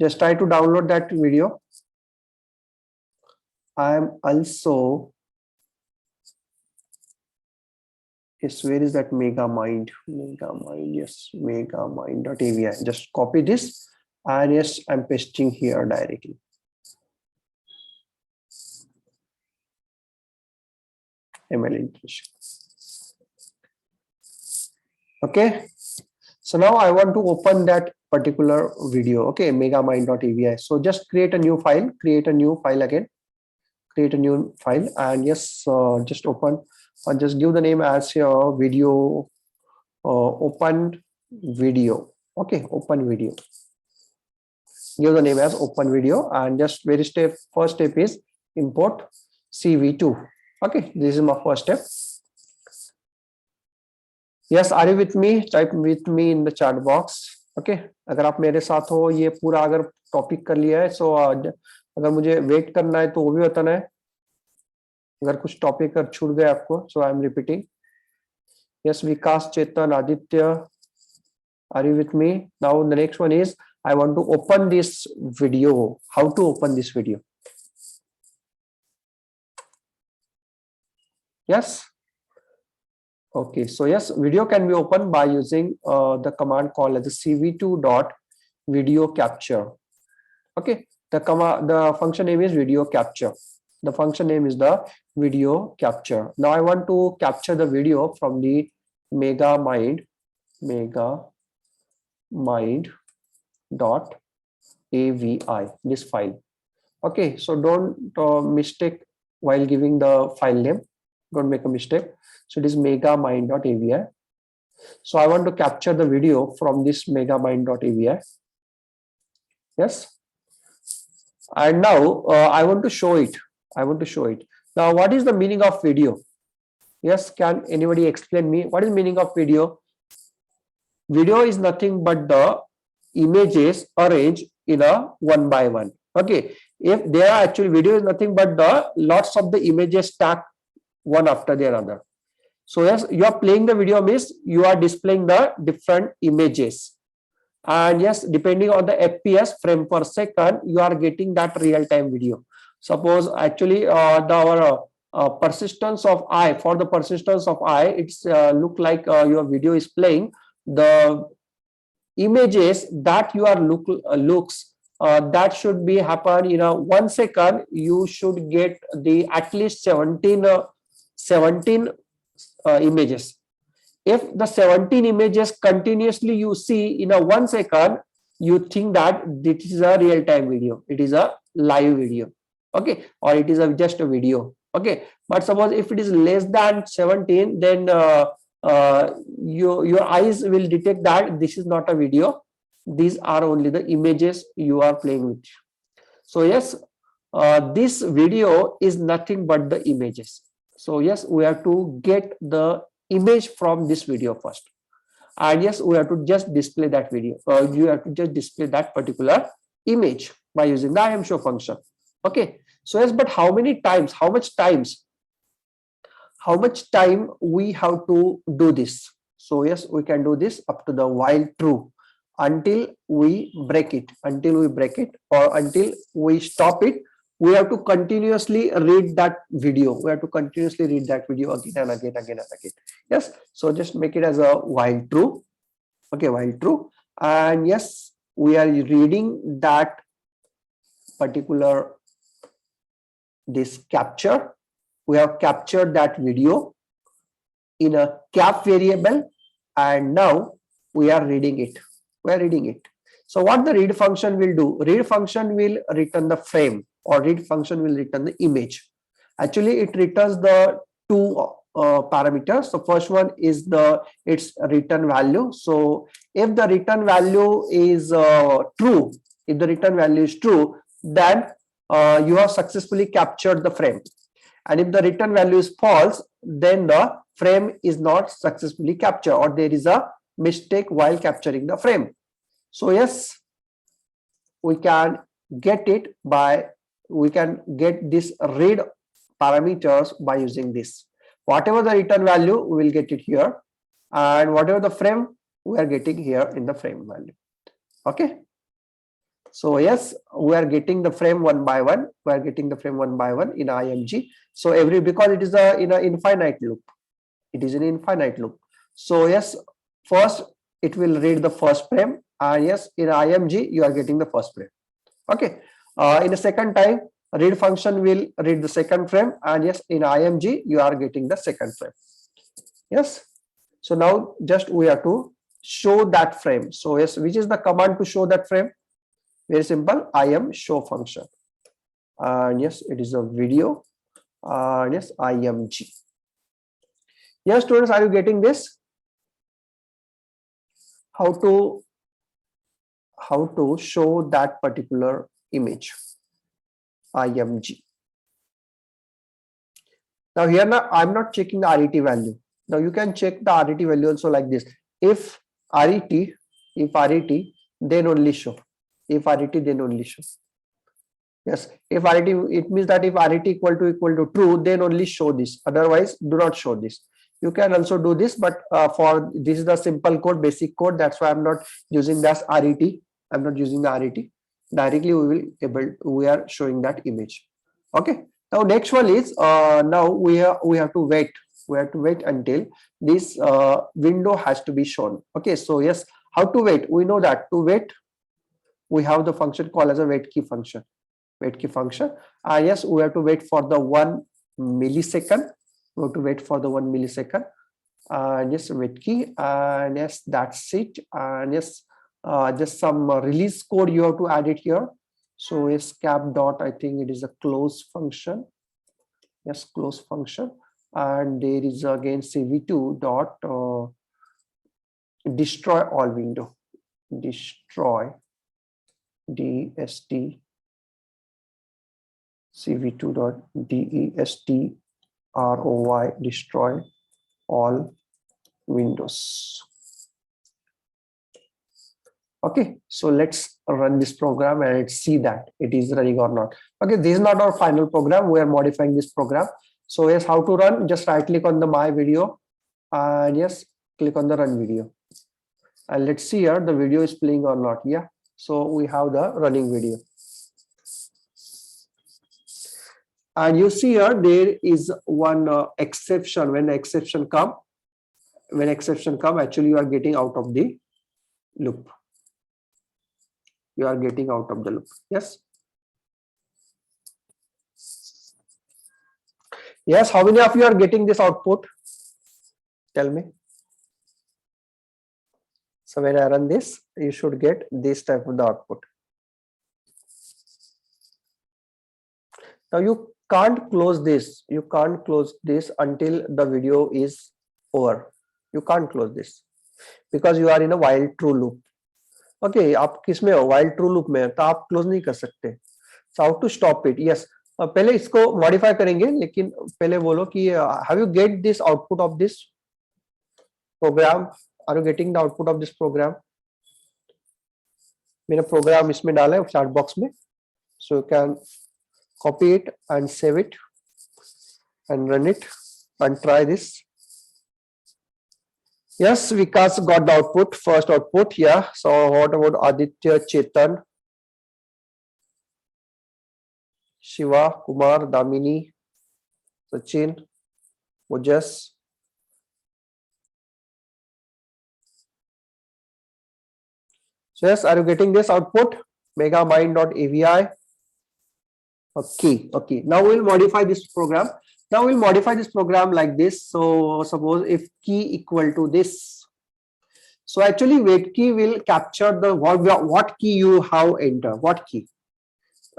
Just try to download that video. I am also, yes, where is that Megamind? Yes, megamind.avi. Just copy this, and yes, I'm pasting here directly. ML integration. Okay, so now I want to open that particular video. Okay, megamind.avi. So just create a new file, again, create a new file, and yes, just open, just give the name as your video, open video. Okay, open video. Give the name as open video, and just first step is import CV2. Okay, this is my first step. Yes, are you with me? Type with me in the chat box. Okay, अगर आप मेरे साथ हो, ये पूरा अगर topic कर लिया है, so अगर मुझे वेट करना है तो वो भी बताना है. अगर कुछ टॉपिक छूट गए आपको, so I am repeating. Yes, Vikas, Chetan, Aditya, are you with me? Now the next one is I want to open this video. How to open this video? Yes. Okay, so yes, video can be opened by using the command called as the cv2.video capture. Okay, the function name is video capture. The function name is the video capture. Now I want to capture the video from the megamind.avi. This file. Okay, so don't mistake while giving the file name. Don't make a mistake. So it is megamind.avi. So I want to capture the video from this megamind.avi. Yes. And now I want to show it. Now, what is the meaning of video? Yes, can anybody explain me what is meaning of video? Video is nothing but the images arranged in a one by one. Okay, if there are actually video is nothing but the lots of the images stacked one after the other. So yes, you are playing the video means you are displaying the different images, and yes, depending on the FPS, frame per second, you are getting that real-time video. Suppose actually our persistence of eye, for the persistence of eye, it's look like your video is playing. The images that you are looks that should be happen in a 1 second. You should get the at least 17 images. If the 17 images continuously you see in a 1 second, you think that this is a real-time video, it is a live video. Okay, or it is just a video. Okay, but suppose if it is less than 17, then your eyes will detect that this is not a video. These are only the images you are playing with. So yes, this video is nothing but the images. So yes, we have to get the image from this video first, and yes, we have to just display that video, you have to just display that particular image by using the IMShow function. Okay, so yes, but how much time we have to do this? So yes, we can do this up to the while true, until we break it, or until we stop it. We have to continuously read that video. We have to continuously read that video again and again. Yes, so just make it as a while true. Okay, while true, and yes, we are reading that particular this capture. We have captured that video in a cap variable, and now we are reading it. So what the read function will do? Read function will return the frame, or read function will return the image. Actually, it returns the two parameters. The first one is its return value. So if the return value is true, then you have successfully captured the frame. And if the return value is false, then the frame is not successfully captured, or there is a mistake while capturing the frame. So yes, we can get this read parameters by using this. Whatever the return value, we will get it here, and whatever the frame, we are getting here in the frame value. Okay, so yes, we are getting the frame one by one. In IMG. So because it is in an infinite loop. So yes, first it will read the first frame, and yes, in IMG you are getting the first frame. Okay, in the second time, read function will read the second frame, and yes, in IMG you are getting the second frame. Yes, so now just we have to show that frame. So yes, which is the command to show that frame? Very simple, IMShow function, and yes, it is a video, and yes, IMG. Yes, students, are you getting this? How to show that particular image, IMG. Now here, I'm not checking the RET value. Now you can check the RET value also like this. If RET, then only show. Yes, if RET, it means that if RET equal to true, then only show this. Otherwise, do not show this. You can also do this, but for this is the simple code, basic code. That's why I'm not using that RET. I'm not using the RET. Directly we are showing that image. Okay. Now next one is now we have to wait. We have to wait until this window has to be shown. Okay. So yes, how to wait? We know that to wait, we have the function called as a wait key function. Yes, we have to wait for the 1 millisecond. Yes, wait key, and yes, that's it. And yes, just some release code you have to add it here. So yes, cap dot, I think it is a close function. Yes, close function, and there is again cv2 dot destroy all window. Destroy dst cv2 dot destroy, destroy all windows. Okay, so let's run this program and let's see that it is running or not. Okay, this is not our final program. We are modifying this program. So yes, how to run? Just right click on the my video, and yes, click on the run video, and let's see here the video is playing or not. Yeah, so we have the running video, and you see here there is one exception. When exception come, actually you are getting out of the loop. Yes. Yes, how many of you are getting this output? Tell me. So when I run this, you should get this type of the output. Now you can't close this. Until the video is over. You can't close this because you are in a while true loop. Okay, आप किसमें हो? while true loop में, तो आप close नहीं कर सकते. So how to stop it? Yes. पहले इसको modify करेंगे, लेकिन पहले बोलो कि have you get this output of this program? Are you getting the output of this program? मैंने program इसमें डाला है chat box में. So you can copy it and save it and run it and try this. Yes, Vikas got the output, first output. Yeah. So what about Aditya, Chetan, Shiva, Kumar, Damini, Sachin, Mujas? So yes, are you getting this output? Megamind.avi. Okay. Now we'll modify this program. Like this. So suppose if key equal to this. So actually wait key will capture the what key you have entered. What key?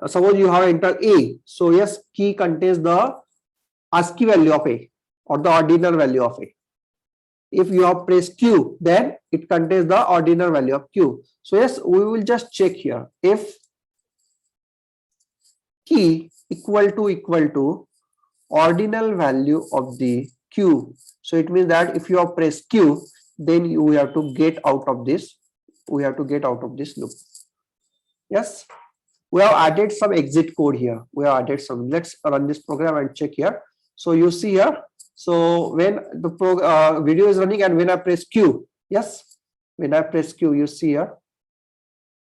Suppose you have entered A. So yes, key contains the ASCII value of A or the ordinal value of A. If you have pressed Q, then it contains the ordinal value of Q. So yes, we will just check here. If key equal to ordinal value of the Q, so it means that if you have pressed Q, then we have to get out of this. We have to get out of this loop. Yes, we have added some exit code here. We have added some. Let's run this program and check here. So you see here. So when the video is running and when I press Q, yes, when I press Q, you see here.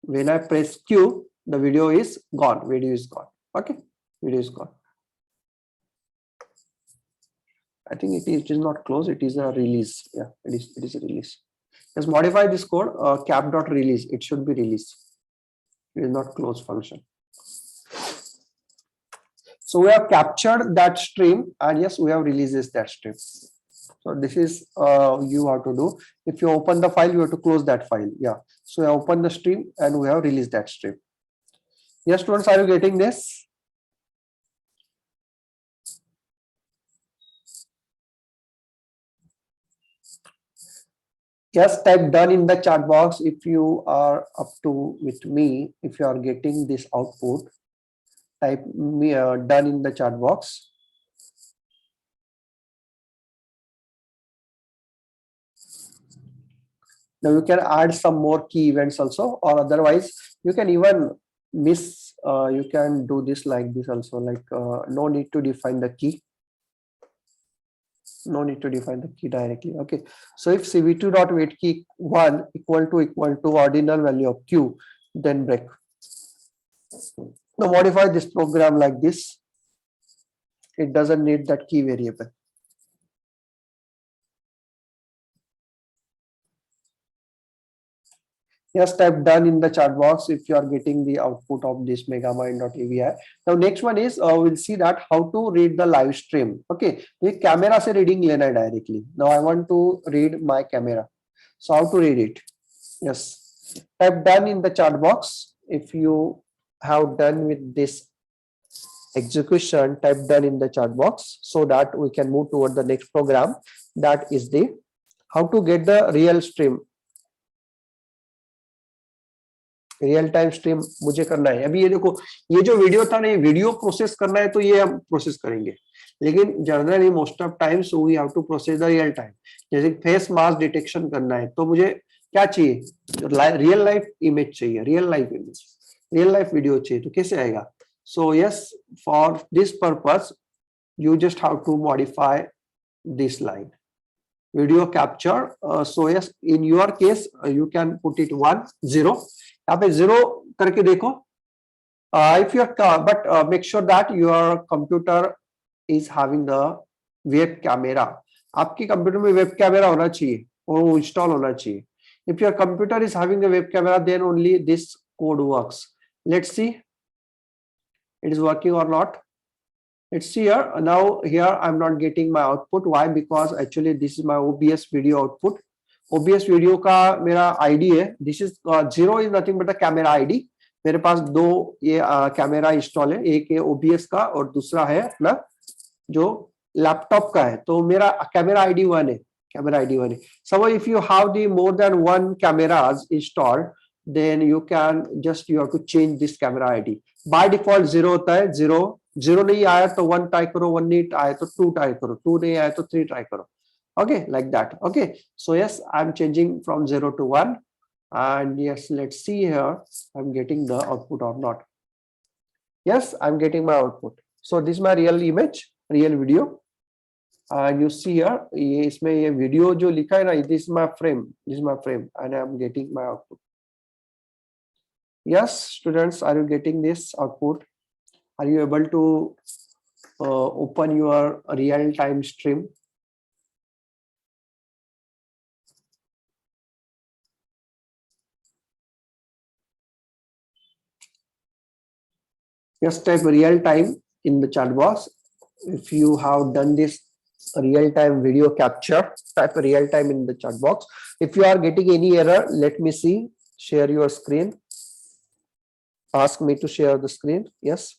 When I press Q, the video is gone. Video is gone. Okay, video is gone. I think it is not close. It is a release. Yeah, it is a release. Let's modify this code. Cap.release. It should be release. It is not close function. So we have captured that stream and yes, we have releases that stream. So this is you have to do. If you open the file, you have to close that file. Yeah. So we have opened the stream and we have released that stream. Yes, students, are you getting this? Yes, type done in the chat box if you are up to with me, if you are getting this output. Type me done in the chat box. Now you can add some more key events also, or otherwise you can even miss. You can do this like this also, like no need to define the key. No need to define the key directly. Okay. So if cv2.wait key 1 equal to ordinal value of Q, then break. Now modify this program like this. It doesn't need that key variable. Yes, type done in the chat box if you are getting the output of this megamind.avi. Now next one is we'll see that how to read the live stream. Okay, the camera se reading lena hai directly. Now I want to read my camera. So how to read it? Yes, type done in the chat box. If you have done with this execution, type done in the chat box so that we can move toward the next program. That is the how to get the real stream. Real time stream मुझे करना है. अभी ये देखो, ये जो video था ना, ये वीडियो प्रोसेस करना है तो ये हम प्रोसेस करेंगे, लेकिन generally most of times we have to process the real time. जैसे फेस मास्क डिटेक्शन करना है तो मुझे क्या चाहिए? रियल लाइफ इमेज चाहिए, real life image, real life video चाहिए. तो कैसे आएगा? So yes, for this purpose you just have to modify this line, video capture. So yes, in your case you can put it 1 0. यहाँ पे 0 करके देखो. If you but make sure that your computer is having the web camera. आपकी computer में web camera होना चाहिए, वो install होना चाहिए. If your computer is having the web camera, then only this code works. Let's see it is working or not. Let's see here. Now here I'm not getting my output. Why? Because actually this is my OBS video output. OBS video का मेरा ID है. This is 0 is nothing but a camera ID. मेरे पास दो ये camera install है, एक है OBS का और दूसरा है अपना जो लैपटॉप का है. तो मेरा कैमरा ID 1 है. camera ID one. Suppose if you have the more than one cameras installed, then you can just you have to change this camera ID. By default 0 होता है, 0 नहीं आया तो 1 try करो, 1 नहीं आया तो 2 try करो, 2 नहीं आया तो 3 try करो. Okay, like that. Okay, so yes, I'm changing from 0 to 1, and yes, let's see here I'm getting the output or not. Yes, I'm getting my output. So this is my real image, real video. And you see here, ये इसमें ये video जो लिखा है ना, this is my frame, and I'm getting my output. Yes, students, are you getting this output? Are you able to open your real-time stream? Just type real time in the chat box. If you have done this real time video capture, type real time in the chat box. If you are getting any error, let me see. Share your screen. Ask me to share the screen. Yes.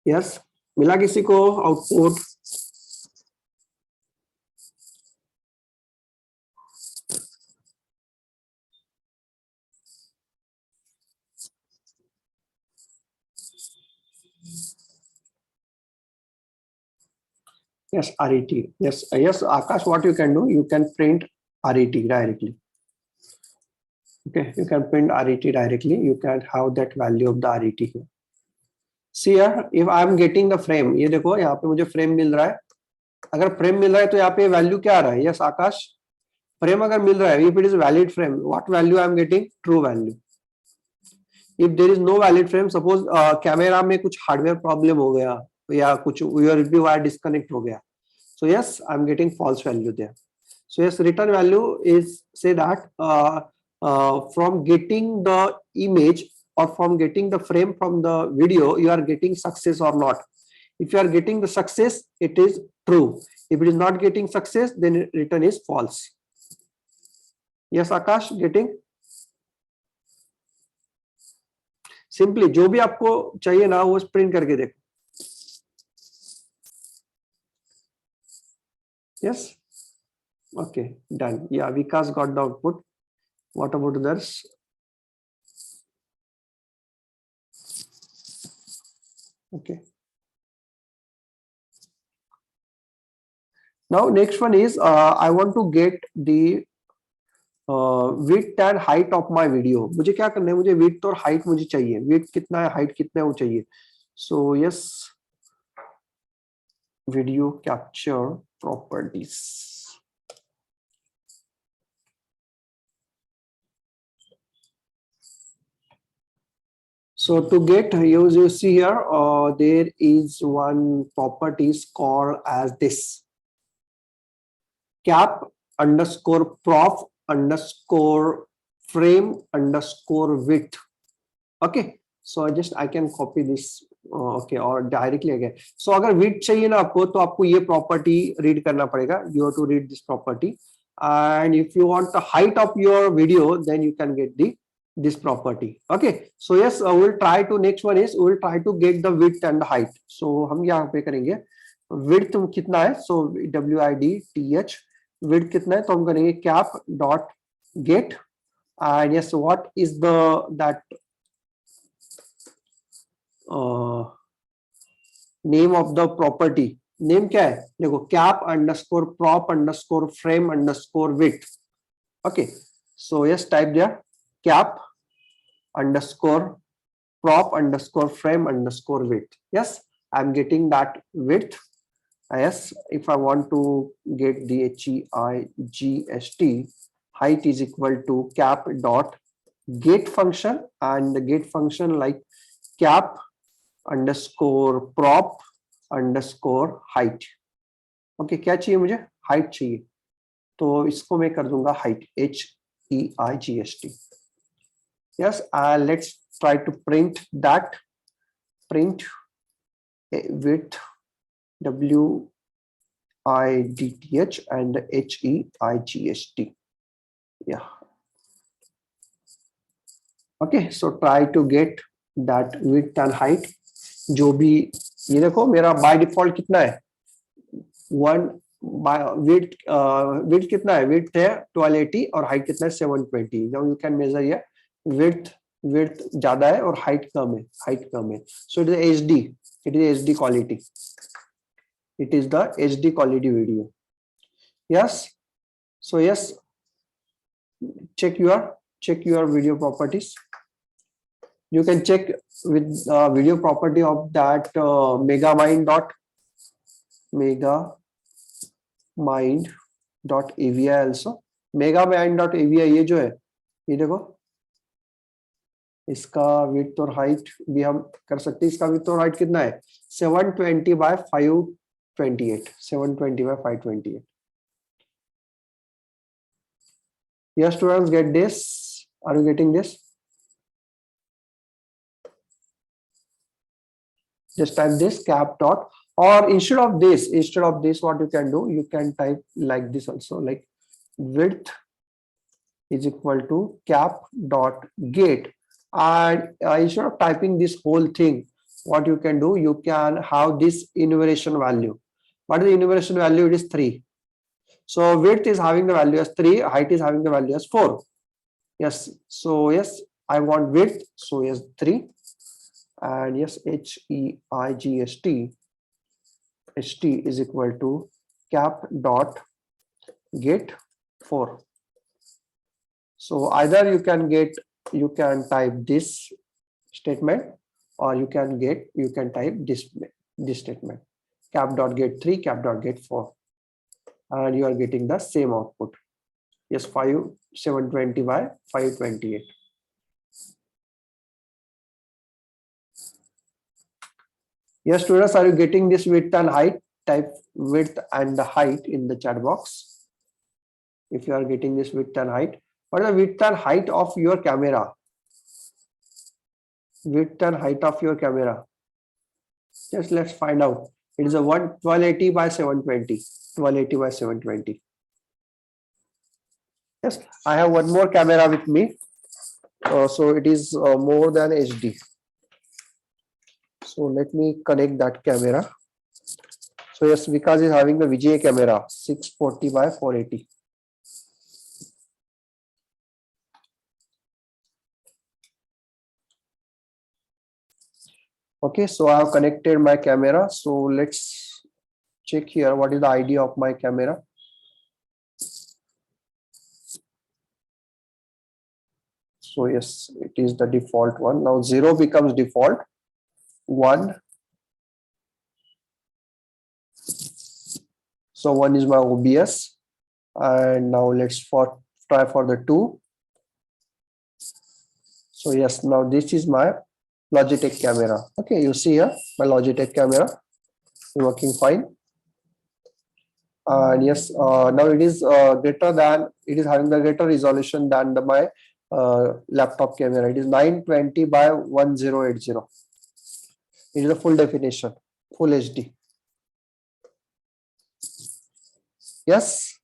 Yes, मिला किसी को output? Yes, RET. Yes, yes, Akash, what you can do? You can print RET directly. Okay, you can print RET directly. You can have that value of the RET here. See here, if I am getting the frame, ये देखो यहाँ पे मुझे frame मिल रहा है. अगर frame मिल रहा है तो यहाँ पे value क्या आ रहा है? Yes, आकाश, frame अगर मिल रहा है, if it is valid frame, what value I am getting? True value. If there is no valid frame, suppose camera में कुछ hardware problem हो गया या कुछ USB wire disconnect हो गया, so yes, I am getting false value there. So yes, return value is say that from getting the image or from getting the frame from the video, you are getting success or not. If you are getting the success, it is true. If it is not getting success, then return is false. Yes, Akash, getting? Simply जो भी आपको चाहिए ना वो print करके देखो. Yes. Okay, done. Yeah, Vikas got the output. What about others? Okay. Now next one is I want to get the width and height of my video. मुझे क्या करना है? मुझे width और height मुझे चाहिए. Width कितना है, height कितना है वो चाहिए. So yes, video capture properties. So to get, you see here, there is one properties called as this. Cap underscore prop underscore frame underscore width. Okay, so I can copy this. Okay, or directly again. So अगर width चाहिए ना आपको तो आपको ये property read करना पड़ेगा. You have to read this property. And if you want the height of your video, then you can get this property. Okay, so yes, we'll try to, next one is we'll try to get the width and the height. So हम यहाँ पे करेंगे width कितना है? So width width कितना है? तो हम करेंगे cap dot get, and yes, what is that name of the property? Name क्या है? देखो cap underscore prop underscore frame underscore width. Okay, so yes, type there cap underscore prop underscore frame underscore width. Yes, I'm getting that width. Yes, if I want to get the HEIGST, height is equal to cap dot get function, and the get function like cap underscore prop underscore height. Okay, क्या चाहिए मुझे? Height चाहिए, तो इसको मैं कर दूंगा height, HEIGST. Yes, let's try to print that. Print width width and heigst. Yeah. Okay, so try to get that width and height. जो भी ये देखो मेरा बाय डिफॉल्ट कितना है 1 width width कितना है width है 1280 और height कितना है 720. now you can measure here width ज्यादा है और height कम है so it is HD quality. It is the HD quality video. Yes, so yes, check your video properties. You can check with video property of that megamind.avi also. megamind.avi ये जो है ये देखो इसका width और height भी हम कर सकते हैं. इसका width और height कितना है 720 by 528. 720 by 528. Yes, students, get this. Are you getting this? Just type this cap dot, or instead of this what you can do, you can type like this also, like width is equal to cap dot get, and instead of typing this whole thing, what you can do, you can have this enumeration value. What is the enumeration value? It is 3. So width is having the value as 3, height is having the value as 4. Yes, so yes, I want width, so yes 3, and yes heigst is equal to cap dot get 4. So either you can type this statement, or you can type this statement, cap dot get 3, cap dot get 4, and you are getting the same output. Yes, 720 by 528. Yes, students, are you getting this width and height? Type width and the height in the chat box. If you are getting this width and height, what is the width and height of your camera? Width and height of your camera. Just let's find out. It is a 1280 by 720. 1280 by 720. Yes, I have one more camera with me. So it is more than HD. So let me connect that camera. So yes, Vikas is having the VGA camera 640 by 480. Okay, so I have connected my camera. So let's check here what is the ID of my camera. So yes, it is the default one. Now 0 becomes default. 1. So 1 is my OBS, and now let's try for the 2. So yes, now this is my Logitech camera. Okay, you see here my Logitech camera working fine. And yes, now it is greater than, it is having the greater resolution than my laptop camera. It is 920 by 1080. It is a full definition, full HD. Yes.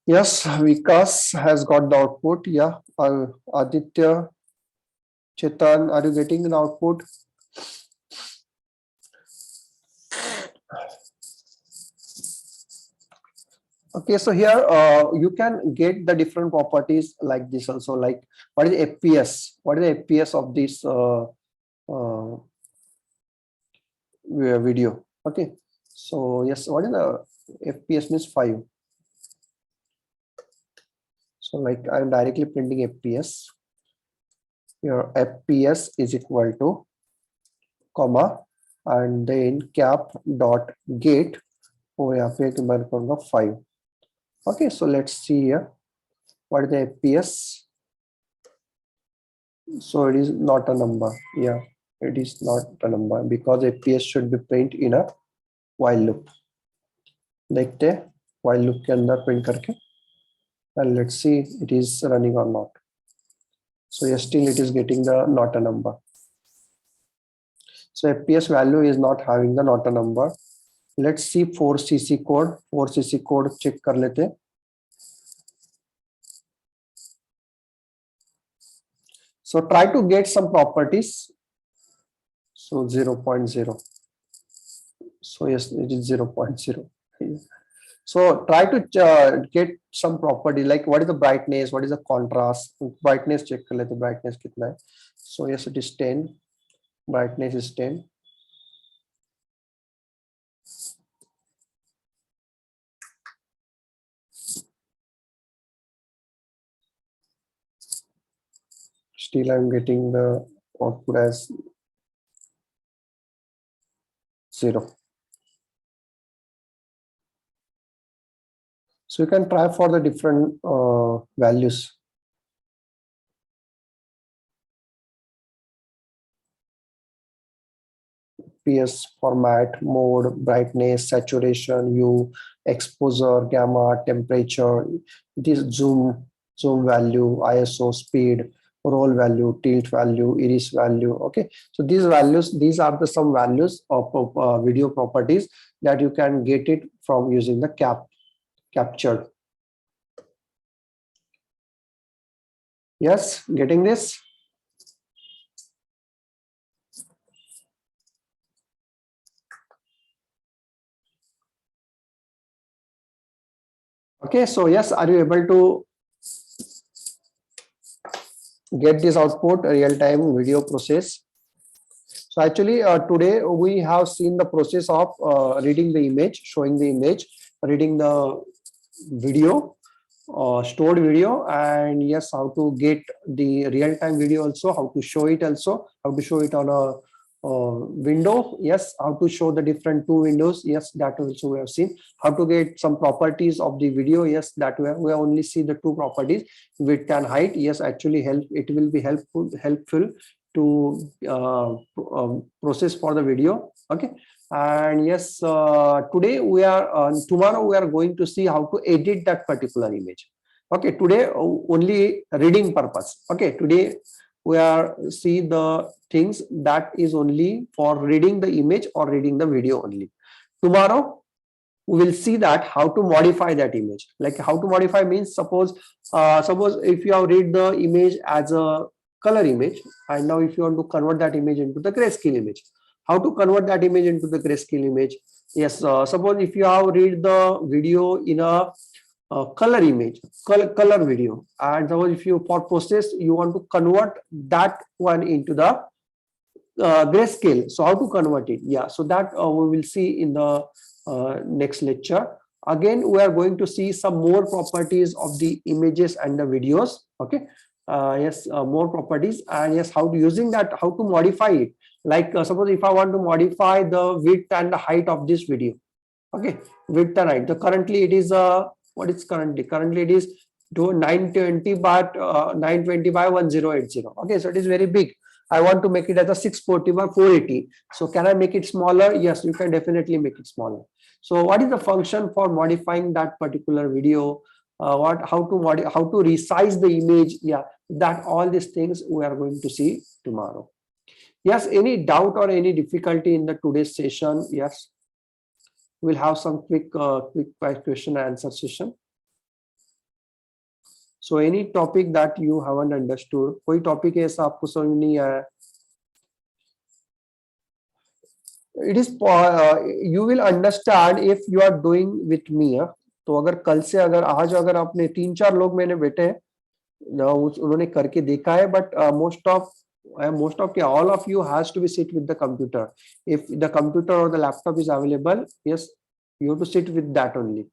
Yes, Vikas has got the output. Yeah, Aditya, Chetan, are you getting the output? Okay, so here you can get the different properties like this also, like what is the FPS? What is the FPS of this video? Okay, so yes, what is the FPS means 5. So like I'm directly printing FPS. Your FPS is equal to comma and then cap dot get. Oh, यहाँ पे मैं करूँगा 5. Okay, so let's see here. What is the FPS? So it is not a number. Yeah, it is not a number because FPS should be print in a while loop. देखते while loop के अंदर print करके, and let's see it is running or not. So yes, still it is getting the not a number. So FPS value is not having the not a number. Let's see 4cc code. 4cc code check कर लेते. So try to get some properties. So 0.0. So yes, it is 0.0. So try to get some property like what is the brightness, what is the contrast. Brightness check कर लेते. Brightness कितना है? So yes, it is 10. Brightness is 10. Still I'm getting the output as 0. So you can try for the different values. PS format, mode, brightness, saturation, hue, exposure, gamma, temperature, this zoom value, ISO, speed, roll value, tilt value, iris value. Okay, so these values, these are the some values of video properties that you can get it from using the captured. Yes, getting this? Okay, so yes, are you able to get this output real-time video process? So actually today we have seen the process of reading the image, showing the image, reading the video, stored video, and yes, how to get the real-time video also, how to show it also, how to show it on a window, yes, how to show the different two windows, yes, that also we have seen. How to get some properties of the video, yes, that we only see the two properties, width and height. Yes, actually it will be helpful to process for the video. Okay, and yes, today we are tomorrow we are going to see how to edit that particular image. Okay, today only reading purpose. Okay, today we are see the things that is only for reading the image or reading the video only. Tomorrow we will see that how to modify that image. Like how to modify means suppose if you have read the image as a color image, and now if you want to convert that image into the grayscale image, how to convert that image into the grayscale image? Yes, suppose if you have read the video in a color image, color video, and suppose if you for process you want to convert that one into the grayscale, so how to convert it? Yeah, so that we will see in the next lecture. Again, we are going to see some more properties of the images and the videos. Okay, yes, more properties, and yes, how to using that, how to modify it. Like suppose if I want to modify the width and the height of this video. Okay, width and height. So currently it is what is currently it is 920 by 920 by 1080. Okay, so it is very big. I want to make it as a 640 by 480. So can I make it smaller? Yes, you can definitely make it smaller. So what is the function for modifying that particular video? How to resize the image? Yeah, that all these things we are going to see tomorrow. Yes, any doubt or any difficulty in the today's session? Yes, we'll have some quick question and answer session. So any topic that you haven't understood, कोई topic ऐसा आपको समझ नहीं आया? It is you will understand if you are doing with me. तो अगर कल से अगर आज अगर आपने 3-4 लोग मैंने बैठे हैं, उन्होंने करके देखा है, but most of all of you has to be sit with the computer. If the computer or the laptop is available, yes, you have to sit with that only.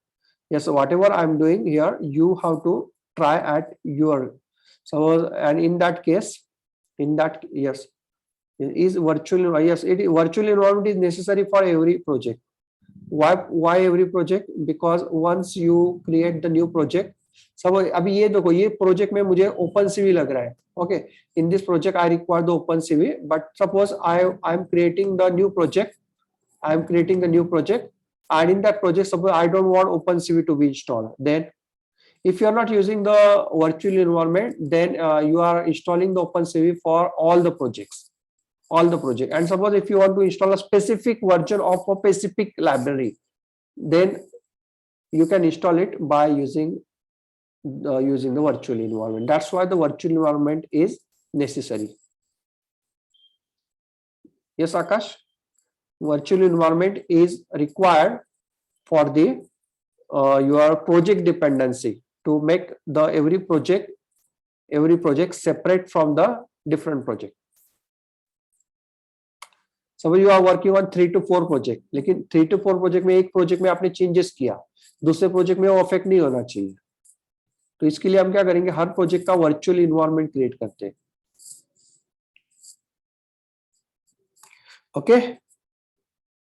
Yes, so whatever I'm doing here, you have to try at your. So and in that case, yes, is virtual. Yes, virtual environment is necessary for every project. Why every project? Because once you create the new project, सब अभी ये देखो, ये project में मुझे open CV लग रहा है. Okay, in this project I require the open CV, but suppose I am creating the new project. and in that project, suppose I don't want OpenCV to be installed, then if you are not using the virtual environment, then you are installing the OpenCV for all the projects. And suppose if you want to install a specific version of a specific library, then you can install it by using the virtual environment. That's why the virtual environment is necessary. Yes, Akash, virtual environment is required for the your project dependency, to make the every project separate from the different project. Suppose you are working on 3 to 4 project, लेकिन 3 to 4 project में एक project में आपने changes किया, दूसरे project में वो affect नहीं होना चाहिए. तो इसके लिए हम क्या करेंगे, हर प्रोजेक्ट का वर्चुअल इन्वायरमेंट क्रिएट करते हैं. ओके